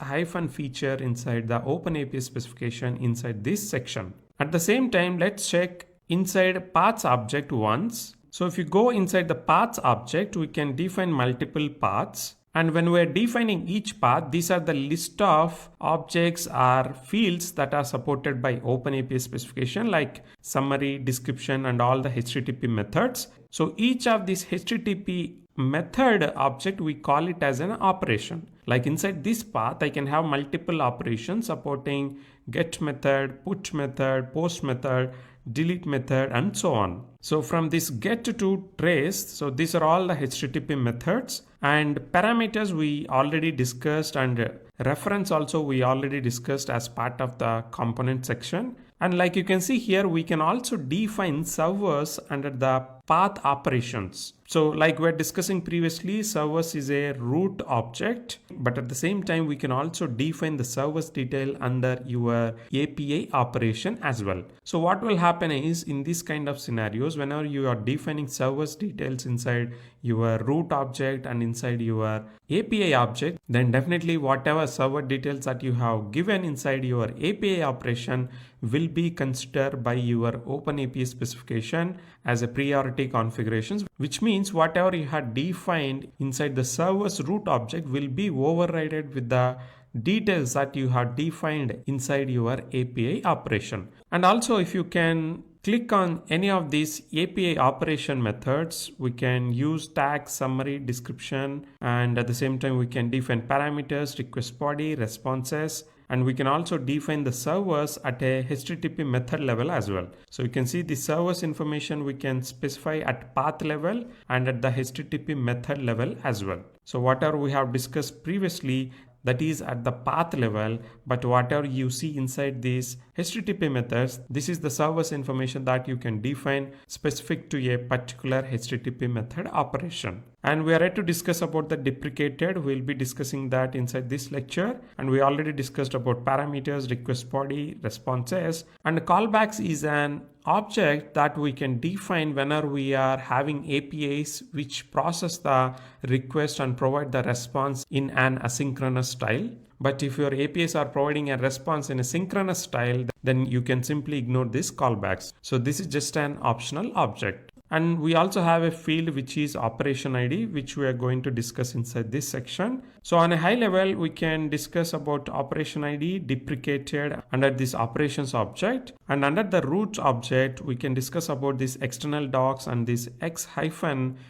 feature inside the OpenAPI specification inside this section. At the same time, let's check inside paths object once. So if you go inside the paths object, we can define multiple paths. And when we're defining each path, these are the list of objects or fields that are supported by OpenAPI specification, like summary, description, and all the HTTP methods. So each of these HTTP method object, we call it as an operation. Like inside this path, I can have multiple operations supporting get method, put method, post method, delete method, and so on. So from this get to trace, so these are all the HTTP methods, and parameters we already discussed, and reference also we already discussed as part of the component section. And like you can see here, we can also define servers under the path operations. So like we're discussing previously, servers is a root object, but at the same time, we can also define the servers detail under your API operation as well. So what will happen is, in this kind of scenarios, whenever you are defining servers details inside your root object and inside your API object, then definitely whatever server details that you have given inside your API operation will be considered by your OpenAPI specification as a priority configurations, which means whatever you had defined inside the server's root object will be overridden with the details that you have defined inside your API operation. And also, if you can click on any of these API operation methods, we can use tag, summary, description, and at the same time we can define parameters, request body, responses, and we can also define the servers at a HTTP method level as well. So you can see the servers information we can specify at path level and at the HTTP method level as well. So whatever we have discussed previously, that is at the path level, but whatever you see inside these HTTP methods, this is the servers information that you can define specific to a particular HTTP method operation. And we are ready to discuss about the deprecated. We'll be discussing that inside this lecture. And we already discussed about parameters, request body, responses, and callbacks is an object that we can define whenever we are having APIs which process the request and provide the response in an asynchronous style. But if your APIs are providing a response in a synchronous style, then you can simply ignore these callbacks. So this is just an optional object. And we also have a field which is operation ID, which we are going to discuss inside this section. So on a high level, we can discuss about operation ID deprecated under this operations object. And under the root object, we can discuss about this external docs and this X-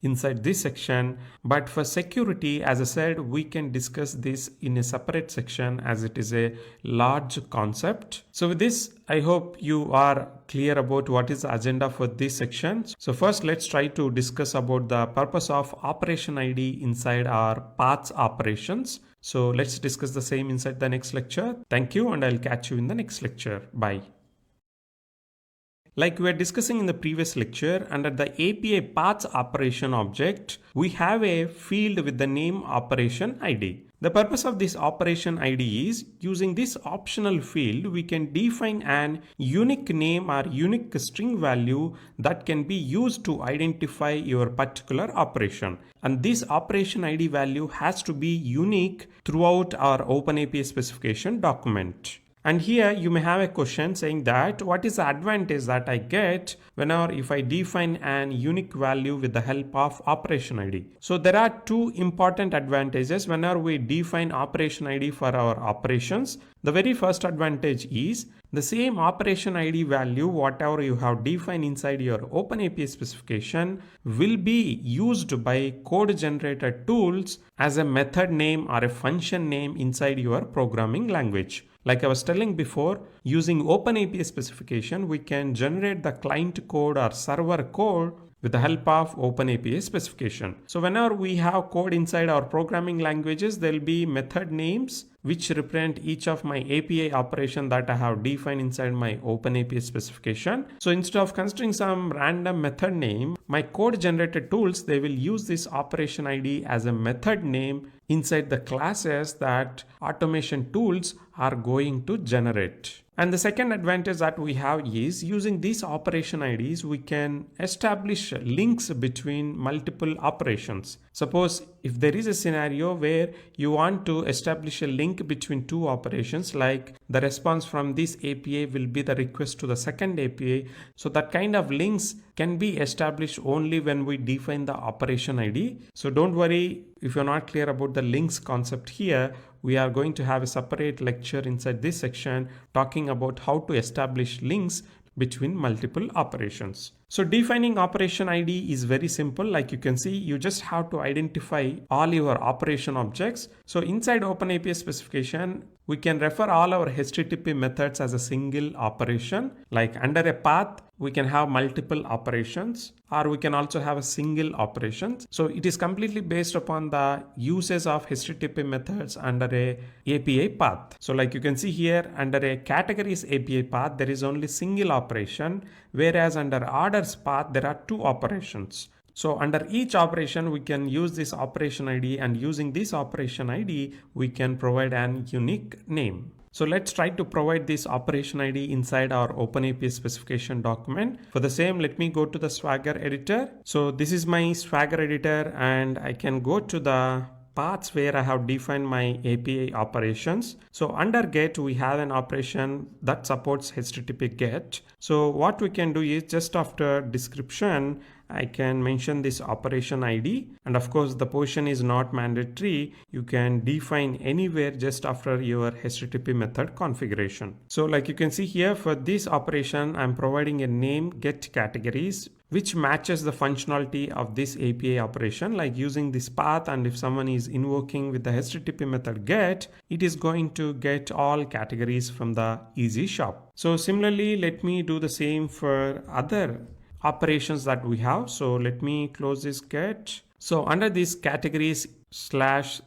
inside this section. But for security, as I said, we can discuss this in a separate section as it is a large concept. So with this, I hope you are clear about what is the agenda for this section. So first, let's try to discuss about the purpose of operation ID inside our paths operations. So let's discuss the same inside the next lecture. Thank you, and I'll catch you in the next lecture. Bye. Like we were discussing in the previous lecture, under the API paths operation object, we have a field with the name operation ID. The purpose of this operation ID is, using this optional field, we can define an unique name or unique string value that can be used to identify your particular operation. And this operation ID value has to be unique throughout our OpenAPI specification document. And here you may have a question saying that what is the advantage that I get whenever if I define an unique value with the help of operation ID. So there are two important advantages whenever we define operation ID for our operations. The very first advantage is the same operation ID value, whatever you have defined inside your OpenAPI specification, will be used by code generator tools as a method name or a function name inside your programming language. Like I was telling before, using OpenAPI specification, we can generate the client code or server code with the help of OpenAPI specification. So whenever we have code inside our programming languages, there will be method names which represent each of my API operation that I have defined inside my OpenAPI specification. So instead of considering some random method name, my code generated tools, they will use this operation ID as a method name inside the classes that automation tools are going to generate. And the second advantage that we have is using these operation IDs, we can establish links between multiple operations. Suppose if there is a scenario where you want to establish a link between two operations, like the response from this API will be the request to the second API. So that kind of links can be established only when we define the operation ID. So don't worry if you're not clear about the links concept here. We are going to have a separate lecture inside this section talking about how to establish links between multiple operations. So defining operation ID is very simple. Like you can see, you just have to identify all your operation objects. So inside OpenAPI specification, we can refer all our HTTP methods as a single operation. Like under a path, we can have multiple operations, or we can also have a single operation. So it is completely based upon the uses of HTTP methods under a API path. So like you can see here, under a categories API path, there is only single operation, whereas under orders path, there are two operations. So under each operation, we can use this operation ID, and using this operation ID, we can provide an unique name. So let's try to provide this operation ID inside our OpenAPI specification document. For the same, let me go to the Swagger editor. So this is my Swagger editor, and I can go to the paths where I have defined my API operations. So under get, we have an operation that supports HTTP GET. So what we can do is just after description, I can mention this operation ID, and of course the position is not mandatory. You can define anywhere just after your HTTP method configuration. So like you can see here, for this operation, I'm providing a name get categories which matches the functionality of this API operation, like using this path, and if someone is invoking with the HTTP method get, it is going to get all categories from the easy shop. So similarly, let me do the same for other operations that we have. So let me close this get. So under these categories /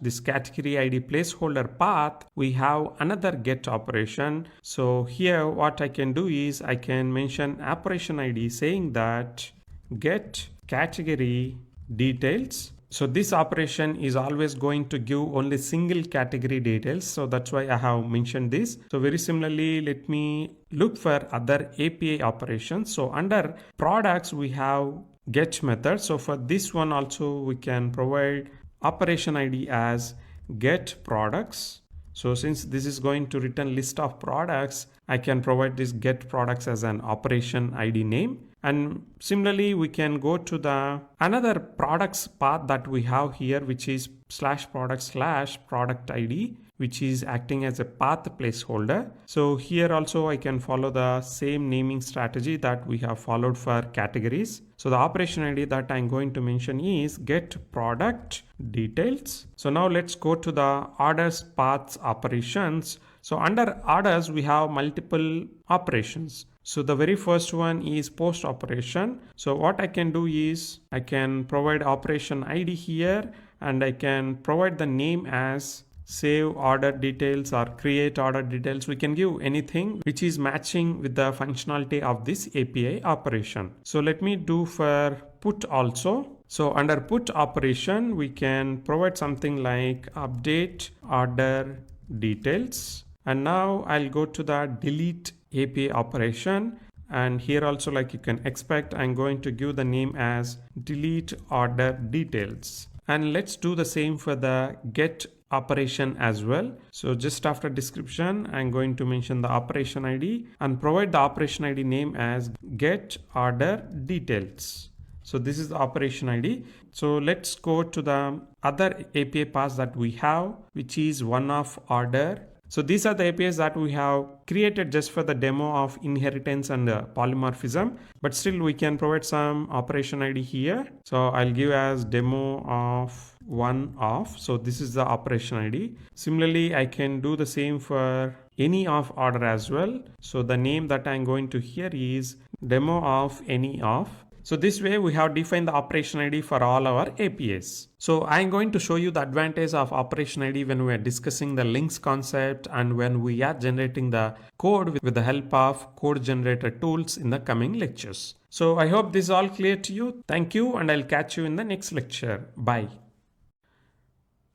this category ID placeholder path, we have another get operation. So here what I can do is I can mention operation ID saying that get category details. So this operation is always going to give only single category details. So that's why I have mentioned this. So very similarly, let me look for other API operations. So under products, we have get method. So for this one also, we can provide operation ID as get products. So since this is going to return list of products, I can provide this get products as an operation ID name. And similarly, we can go to the another products path that we have here, which is /product/ product ID, which is acting as a path placeholder. So here also I can follow the same naming strategy that we have followed for categories. So the operation ID that I'm going to mention is get product details. So now let's go to the orders paths operations. So under orders, we have multiple operations. So the very first one is post operation. So what I can do is I can provide operation ID here, and I can provide the name as save order details or create order details. We can give anything which is matching with the functionality of this API operation. So let me do for put also. So under put operation, we can provide something like update order details. And now I'll go to the delete API operation, and here also, like you can expect, I'm going to give the name as delete order details. And let's do the same for the get operation as well. So just after description, I'm going to mention the operation ID and provide the operation ID name as get order details. So this is the operation ID. So let's go to the other API paths that we have, which is one of order. So these are the APIs that we have created just for the demo of inheritance and polymorphism, but still we can provide some operation ID here. So I'll give as demo of one of. So this is the operation ID. Similarly, I can do the same for any of order as well. So the name that I'm going to here is demo of any of. So this way we have defined the operation ID for all our APIs. So I'm going to show you the advantage of operation ID when we are discussing the links concept and when we are generating the code with the help of code generator tools in the coming lectures. So I hope this is all clear to you. Thank you, and I'll catch you in the next lecture. Bye.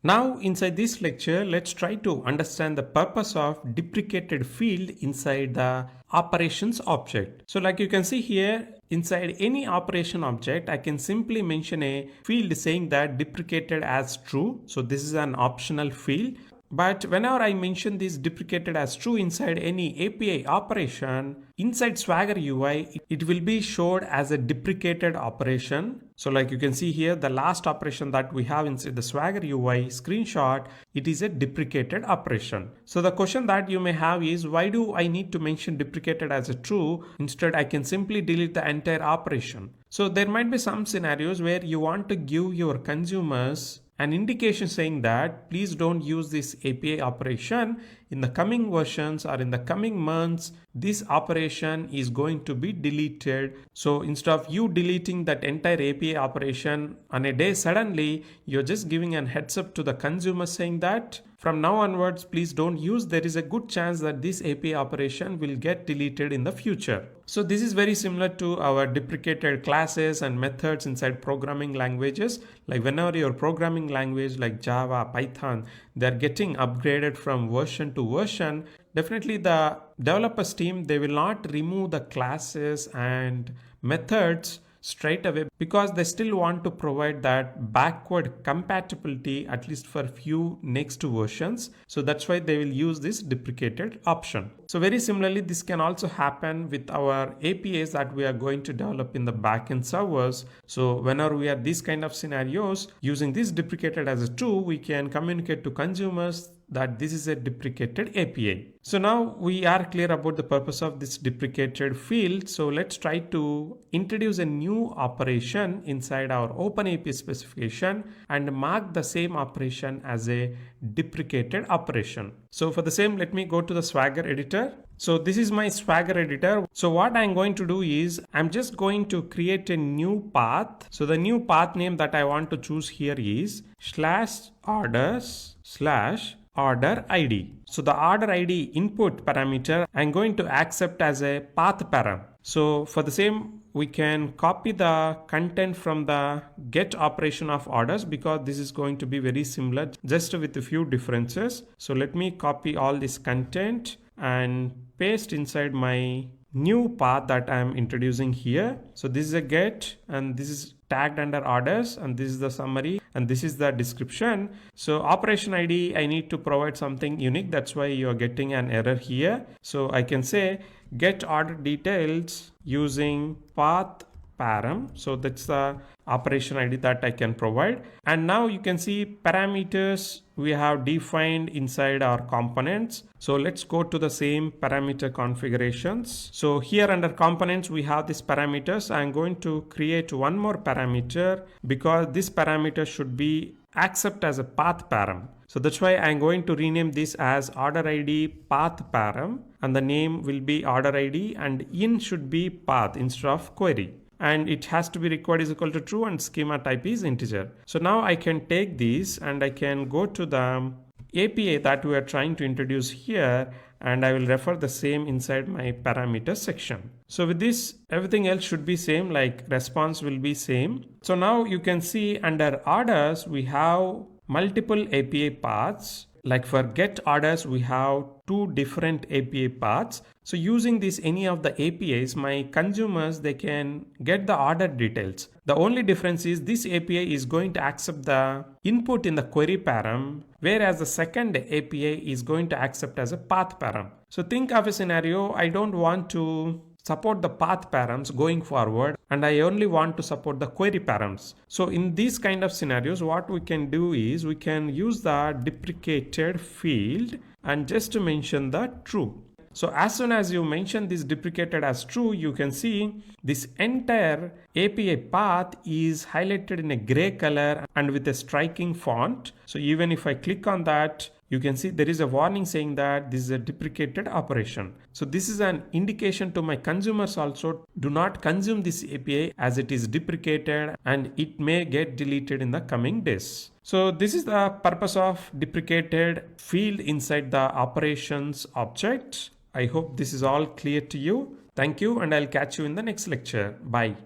Now inside this lecture, let's try to understand the purpose of deprecated field inside the operations object. So like you can see here, inside any operation object, I can simply mention a field saying that deprecated as true. So this is an optional field. But whenever I mention this deprecated as true inside any API operation, inside Swagger UI, it will be showed as a deprecated operation. So like you can see here, the last operation that we have inside the Swagger UI screenshot, it is a deprecated operation. So the question that you may have is, why do I need to mention deprecated as a true? Instead, I can simply delete the entire operation. So there might be some scenarios where you want to give your consumers an indication saying that please don't use this API operation. In the coming versions or in the coming months, this operation is going to be deleted. So instead of you deleting that entire API operation on a day suddenly, you're just giving a heads up to the consumer saying that from now onwards, please don't use. There is a good chance that this API operation will get deleted in the future. So this is very similar to our deprecated classes and methods inside programming languages. Like whenever your programming language like Java, Python, they're getting upgraded from version to version, definitely the developers team, they will not remove the classes and methods straight away because they still want to provide that backward compatibility at least for few next versions. So that's why they will use this deprecated option. So very similarly, this can also happen with our APIs that we are going to develop in the backend servers. So whenever we have these kind of scenarios, using this deprecated as a true, we can communicate to consumers that this is a deprecated API. So now we are clear about the purpose of this deprecated field. So let's try to introduce a new operation inside our OpenAPI specification and mark the same operation as a deprecated operation. So for the same, let me go to the Swagger editor. So this is my Swagger editor. So what I'm going to do is I'm just going to create a new path. So the new path name that I want to choose here is /orders/order ID. So the order ID input parameter I'm going to accept as a path param. So for the same, we can copy the content from the get operation of orders because this is going to be very similar, just with a few differences. So let me copy all this content and paste inside my new path that I am introducing here. So this is a get and this is tagged under orders and this is the summary and this is the description. So operation ID, I need to provide something unique. That's why you are getting an error here. So I can say get order details using path param. So that's the operation ID that I can provide. And now you can see parameters we have defined inside our components. So let's go to the same parameter configurations. So here under components, we have these parameters. I'm going to create one more parameter because this parameter should be accept as a path param. So that's why I'm going to rename this as order ID path param and the name will be order ID and in should be path instead of query. And it has to be required is equal to true and schema type is integer. So now I can take this and I can go to the API that we are trying to introduce here and I will refer the same inside my parameter section. So with this, everything else should be same, like response will be same. So now you can see under orders, we have multiple API paths. Like for get orders, we have two different API paths. So using this any of the APIs, my consumers, they can get the order details. The only difference is this API is going to accept the input in the query param, whereas the second API is going to accept as a path param. So think of a scenario, I don't want to support the path params going forward and I only want to support the query params. So in these kind of scenarios, what we can do is we can use the deprecated field and just to mention the true. So as soon as you mention this deprecated as true, you can see this entire API path is highlighted in a gray color and with a striking font. So even if I click on that, you can see there is a warning saying that this is a deprecated operation. So this is an indication to my consumers also, do not consume this API as it is deprecated and it may get deleted in the coming days. So this is the purpose of deprecated field inside the operations object. I hope this is all clear to you. Thank you and I'll catch you in the next lecture. Bye.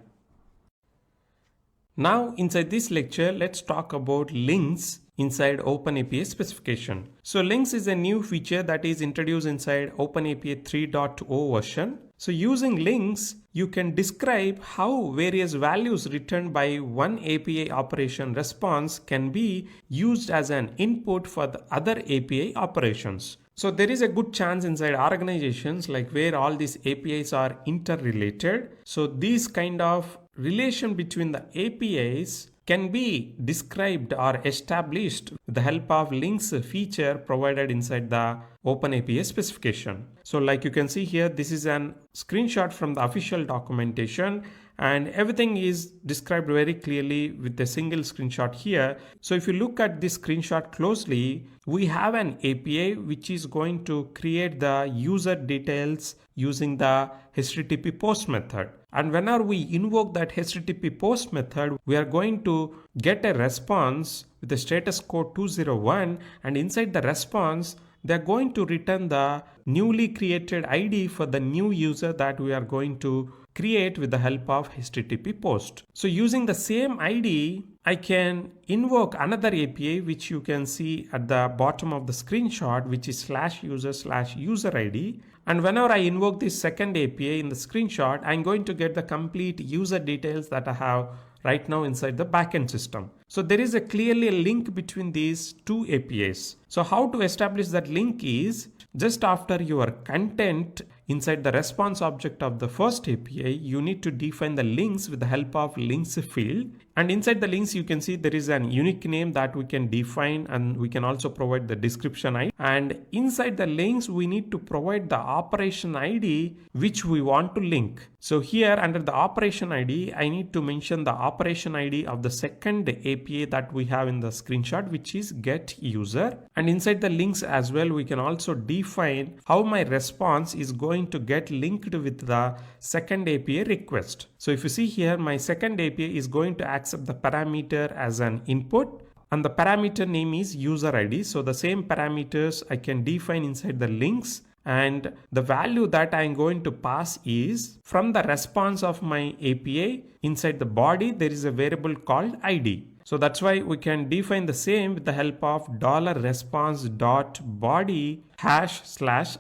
Now inside this lecture, let's talk about links inside OpenAPI specification. So links is a new feature that is introduced inside OpenAPI 3.0 version. So using links, you can describe how various values returned by one API operation response can be used as an input for the other API operations. So there is a good chance inside organizations like where all these APIs are interrelated. So these kind of relation between the APIs can be described or established with the help of links feature provided inside the OpenAPI specification. So like you can see here, this is an screenshot from the official documentation and everything is described very clearly with a single screenshot here. So if you look at this screenshot closely, we have an API which is going to create the user details using the HTTP post method. And whenever we invoke that HTTP post method, we are going to get a response with the status code 201, and inside the response, they are going to return the newly created ID for the new user that we are going to create with the help of HTTP post. So using the same ID, I can invoke another API which you can see at the bottom of the screenshot, which is /user/user ID. And whenever I invoke this second API in the screenshot, I'm going to get the complete user details that I have right now inside the backend system. So there is clearly a link between these two APIs. So how to establish that link is just after your content inside the response object of the first API, you need to define the links with the help of links field. And inside the links, you can see there is an unique name that we can define and we can also provide the description ID. And inside the links, we need to provide the operation ID which we want to link. So here under the operation ID, I need to mention the operation ID of the second API that we have in the screenshot, which is get user. And inside the links as well, we can also define how my response is going to get linked with the second API request. So if you see here, my second API is going to accept the parameter as an input and the parameter name is user ID. So the same parameters I can define inside the links, and the value that I'm going to pass is from the response of my API. Inside the body, there is a variable called ID. So that's why we can define the same with the help of $response.body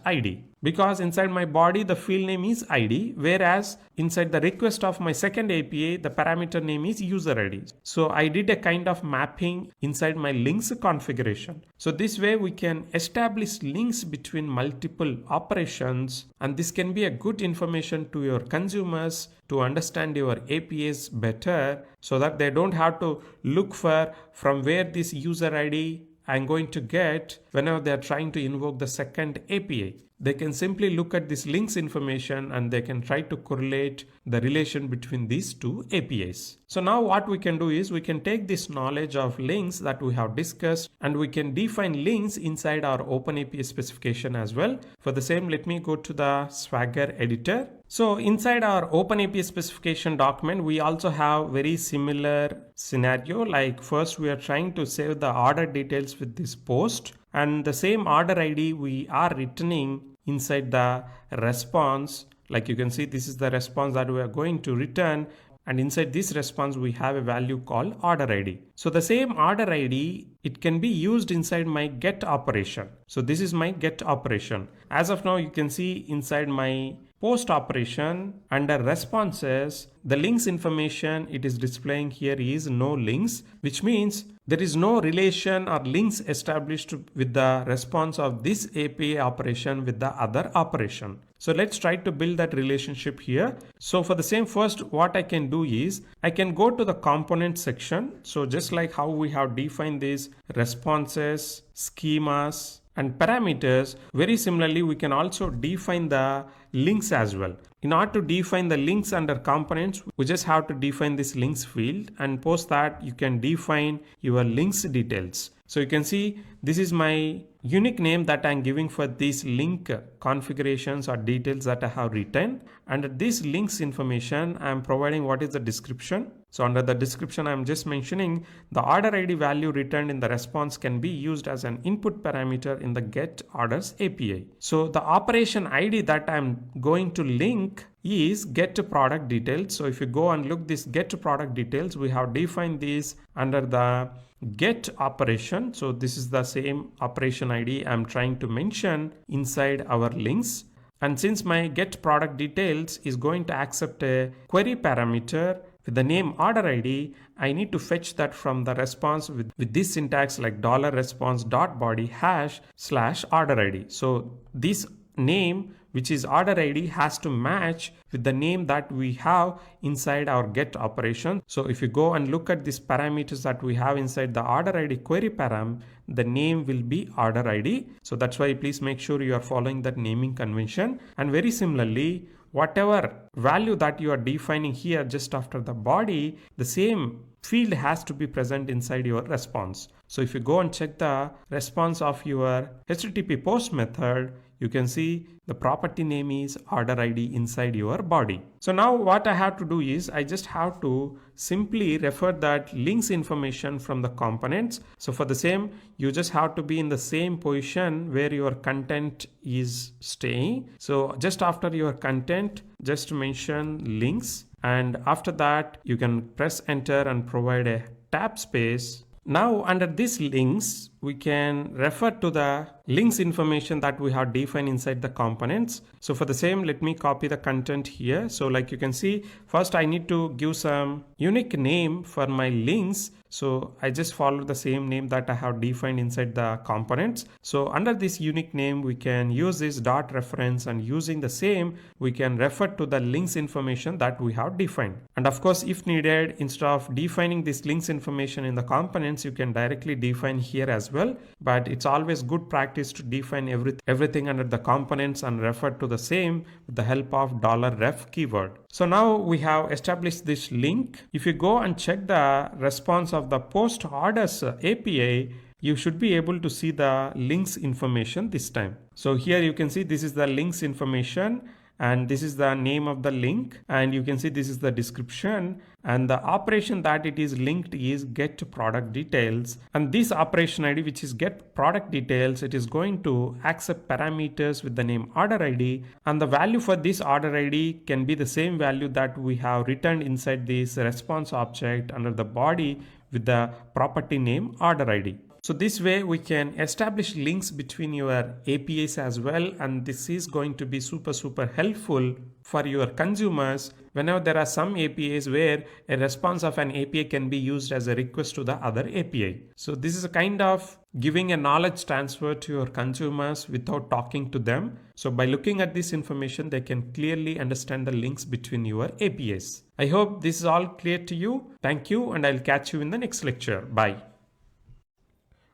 #ID. Because inside my body, the field name is ID, whereas inside the request of my second API, the parameter name is user ID. So I did a kind of mapping inside my links configuration. So this way we can establish links between multiple operations, and this can be a good information to your consumers to understand your APIs better, so that they don't have to look for from where this user ID I'm going to get whenever they are trying to invoke the second API. They can simply look at this links information and they can try to correlate the relation between these two APIs. So now what we can do is we can take this knowledge of links that we have discussed and we can define links inside our OpenAPI specification as well. For the same, let me go to the Swagger editor. So inside our OpenAPI specification document, we also have very similar scenario. Like first we are trying to save the order details with this post, and the same order ID we are returning inside the response. Like you can see, this is the response that we are going to return. and inside this response we have a value called order ID. So the same order ID, it can be used inside my get operation. So this is my get operation. As of now, you can see inside my post operation under responses, the links information it is displaying here is no links, which means there is no relation or links established with the response of this API operation with the other operation. So let's try to build that relationship here. So for the same, first what I can do is I can go to the component section. So just like how we have defined these responses, schemas, and parameters, very similarly we can also define the links as well. In order to define the links under components, we just have to define this links field, and post that you can define your links details. So you can see this is my unique name that I'm giving for these link configurations or details that I have written. Under this links information, I'm providing what is the description. So under the description, I'm just mentioning the order ID value returned in the response can be used as an input parameter in the get orders API. So the operation ID that I'm going to link is get product details. So if you go and look this get product details, we have defined this under the get operation. So this is the same operation ID I'm trying to mention inside our links. And since my get product details is going to accept a query parameter with the name order ID, I need to fetch that from the response with this syntax like $response.body /order ID. So this name, which is order ID, has to match with the name that we have inside our get operation. So if you go and look at these parameters that we have inside the order ID query param, the name will be order ID. So that's why please make sure you are following that naming convention. And very similarly, whatever value that you are defining here just after the body, the same field has to be present inside your response. So if you go and check the response of your HTTP post method, you can see the property name is order ID inside your body. So now what I have to do is I just have to simply refer that links information from the components. So for the same, you just have to be in the same position where your content is staying. So just after your content, just mention links, and after that you can press enter and provide a tab space. Now under these links, we can refer to the links information that we have defined inside the components. So for the same, let me copy the content here. So like you can see, first I need to give some unique name for my links. So I just follow the same name that I have defined inside the components. So under this unique name, we can use this dot reference, and using the same, we can refer to the links information that we have defined. And of course, if needed, instead of defining this links information in the components, you can directly define here as well. But it's always good practice to define everything under the components and refer to the same with the help of $ref keyword. So now we have established this link. If you go and check the response of the post orders API, you should be able to see the links information this time. So here you can see this is the links information, and this is the name of the link, and you can see this is the description, and the operation that it is linked is get product details. And this operation ID, which is get product details, it is going to accept parameters with the name order ID, and the value for this order ID can be the same value that we have returned inside this response object under the body with the property name order ID. So this way we can establish links between your APIs as well, and this is going to be super helpful for your consumers whenever there are some APIs where a response of an API can be used as a request to the other API. So this is a kind of giving a knowledge transfer to your consumers without talking to them. So by looking at this information, they can clearly understand the links between your APIs. I hope this is all clear to you. Thank you, and I'll catch you in the next lecture. Bye.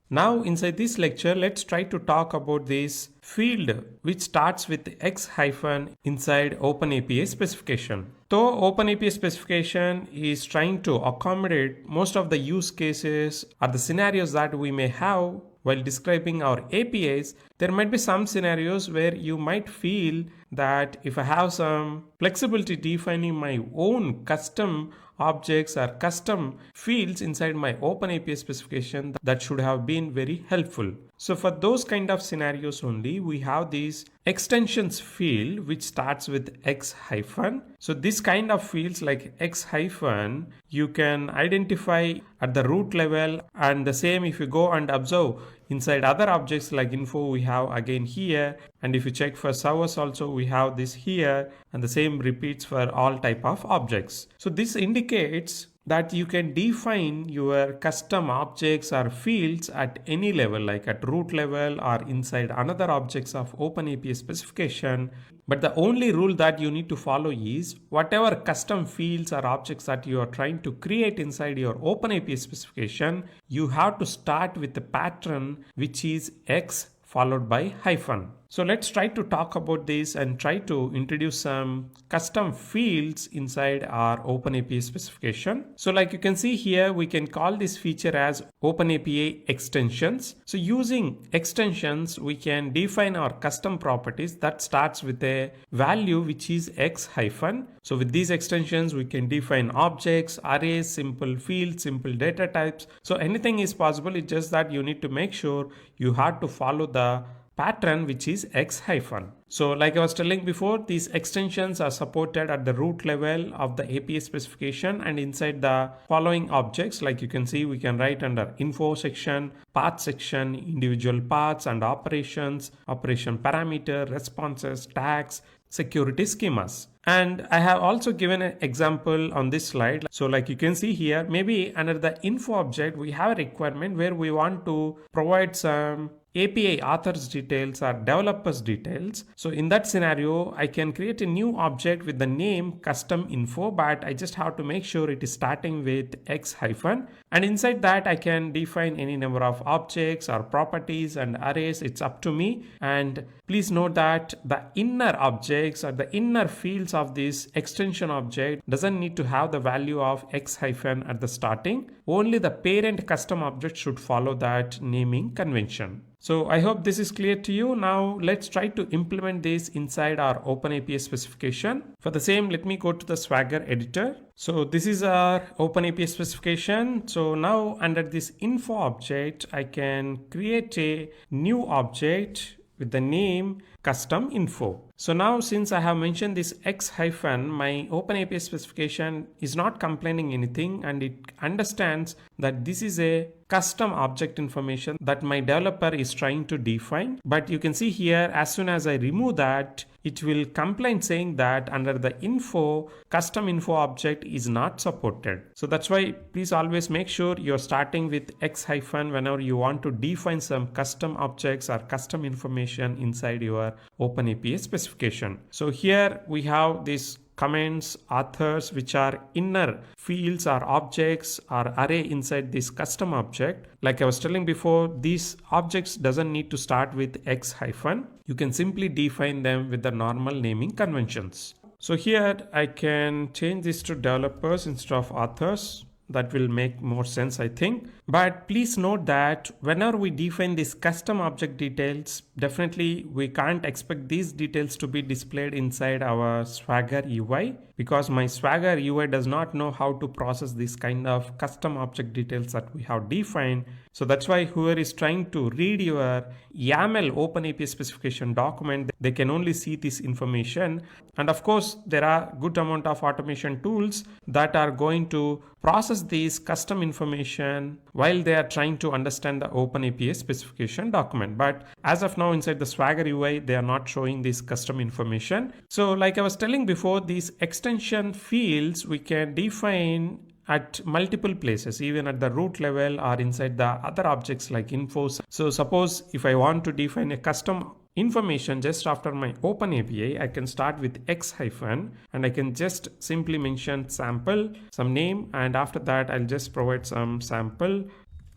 Now inside this lecture, let's try to talk about this field which starts with X hyphen inside OpenAPI specification. Though OpenAPI specification is trying to accommodate most of the use cases or the scenarios that we may have while describing our APIs, there might be some scenarios where you might feel that if I have some flexibility defining my own custom objects or custom fields inside my OpenAPI specification, that should have been very helpful. So for those kind of scenarios only, we have this extensions field which starts with X hyphen, So this kind of fields like X hyphen, you can identify at the root level, and the same if you go and observe inside other objects like info, we have again here, and if you check for servers also, we have this here, and the same repeats for all type of objects. So this indicates that you can define your custom objects or fields at any level, like at root level or inside another objects of OpenAPI specification. But the only rule that you need to follow is whatever custom fields or objects that you are trying to create inside your OpenAPI specification, you have to start with the pattern which is X followed by hyphen. So let's try to talk about this and try to introduce some custom fields inside our OpenAPI specification. So like you can see here, we can call this feature as OpenAPI extensions. So using extensions, we can define our custom properties that starts with a value which is X hyphen. So with these extensions, we can define objects, arrays, simple fields, simple data types. So anything is possible. It's just that you need to make sure you have to follow the pattern which is X hyphen. So like I was telling before, these extensions are supported at the root level of the API specification and inside the following objects. Like you can see, we can write under info section, path section, individual paths and operations, operation parameter, responses, tags, security schemas. And I have also given an example on this slide. So like you can see here, maybe under the info object, we have a requirement where we want to provide some API authors details or developers details. So in that scenario, I can create a new object with the name custom info, but I just have to make sure it is starting with X hyphen. And inside that, I can define any number of objects or properties and arrays. It's up to me. And please note that the inner objects or the inner fields of this extension object doesn't need to have the value of X hyphen at the starting. Only the parent custom object should follow that naming convention. So I hope this is clear to you. Now let's try to implement this inside our OpenAPI specification. For the same, let me go to the Swagger editor. So this is our OpenAPI specification. So now under this info object, I can create a new object with the name custom info. So now since I have mentioned this X hyphen, my OpenAPI specification is not complaining anything, and it understands that this is a custom object information that my developer is trying to define. But you can see here, as soon as I remove that, it will complain saying that under the info, custom info object is not supported. So that's why please always make sure you're starting with X hyphen whenever you want to define some custom objects or custom information inside your OpenAPI specification. So here we have these comments, authors, which are inner fields or objects or array inside this custom object. Like I was telling before, these objects doesn't need to start with X hyphen. You can simply define them with the normal naming conventions. So here I can change this to developers instead of authors. That will make more sense, I think. But please note that whenever we define these custom object details, definitely we can't expect these details to be displayed inside our Swagger UI, because my Swagger UI does not know how to process this kind of custom object details that we have defined. So that's why whoever is trying to read your YAML OpenAPI specification document, they can only see this information. And of course, there are good amount of automation tools that are going to process these custom information while they are trying to understand the OpenAPI specification document. But as of now, inside the Swagger UI, they are not showing this custom information. So like I was telling before, these extension fields we can define at multiple places, even at the root level or inside the other objects like info. So suppose if I want to define a custom information just after my OpenAPI, I can start with X hyphen and I can just simply mention sample, some name, and after that I'll just provide some sample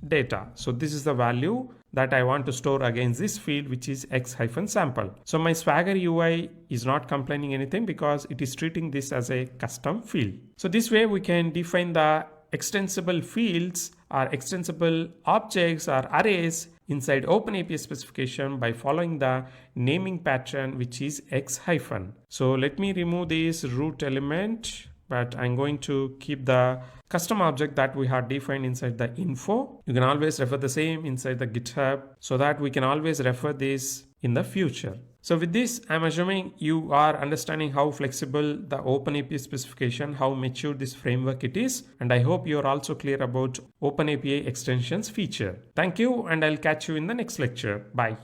data. So this is the value that I want to store against this field, which is X hyphen sample. So my Swagger UI is not complaining anything because it is treating this as a custom field. So this way we can define the extensible fields or extensible objects or arrays inside OpenAPI specification by following the naming pattern, which is X hyphen. So let me remove this root element but I'm going to keep the custom object that we have defined inside the info. You can always refer the same inside the GitHub so that we can always refer this in the future. So with this, I'm assuming you are understanding how flexible the OpenAPI specification, how mature this framework it is, and I hope you're also clear about OpenAPI extensions feature. Thank you, and I'll catch you in the next lecture. Bye.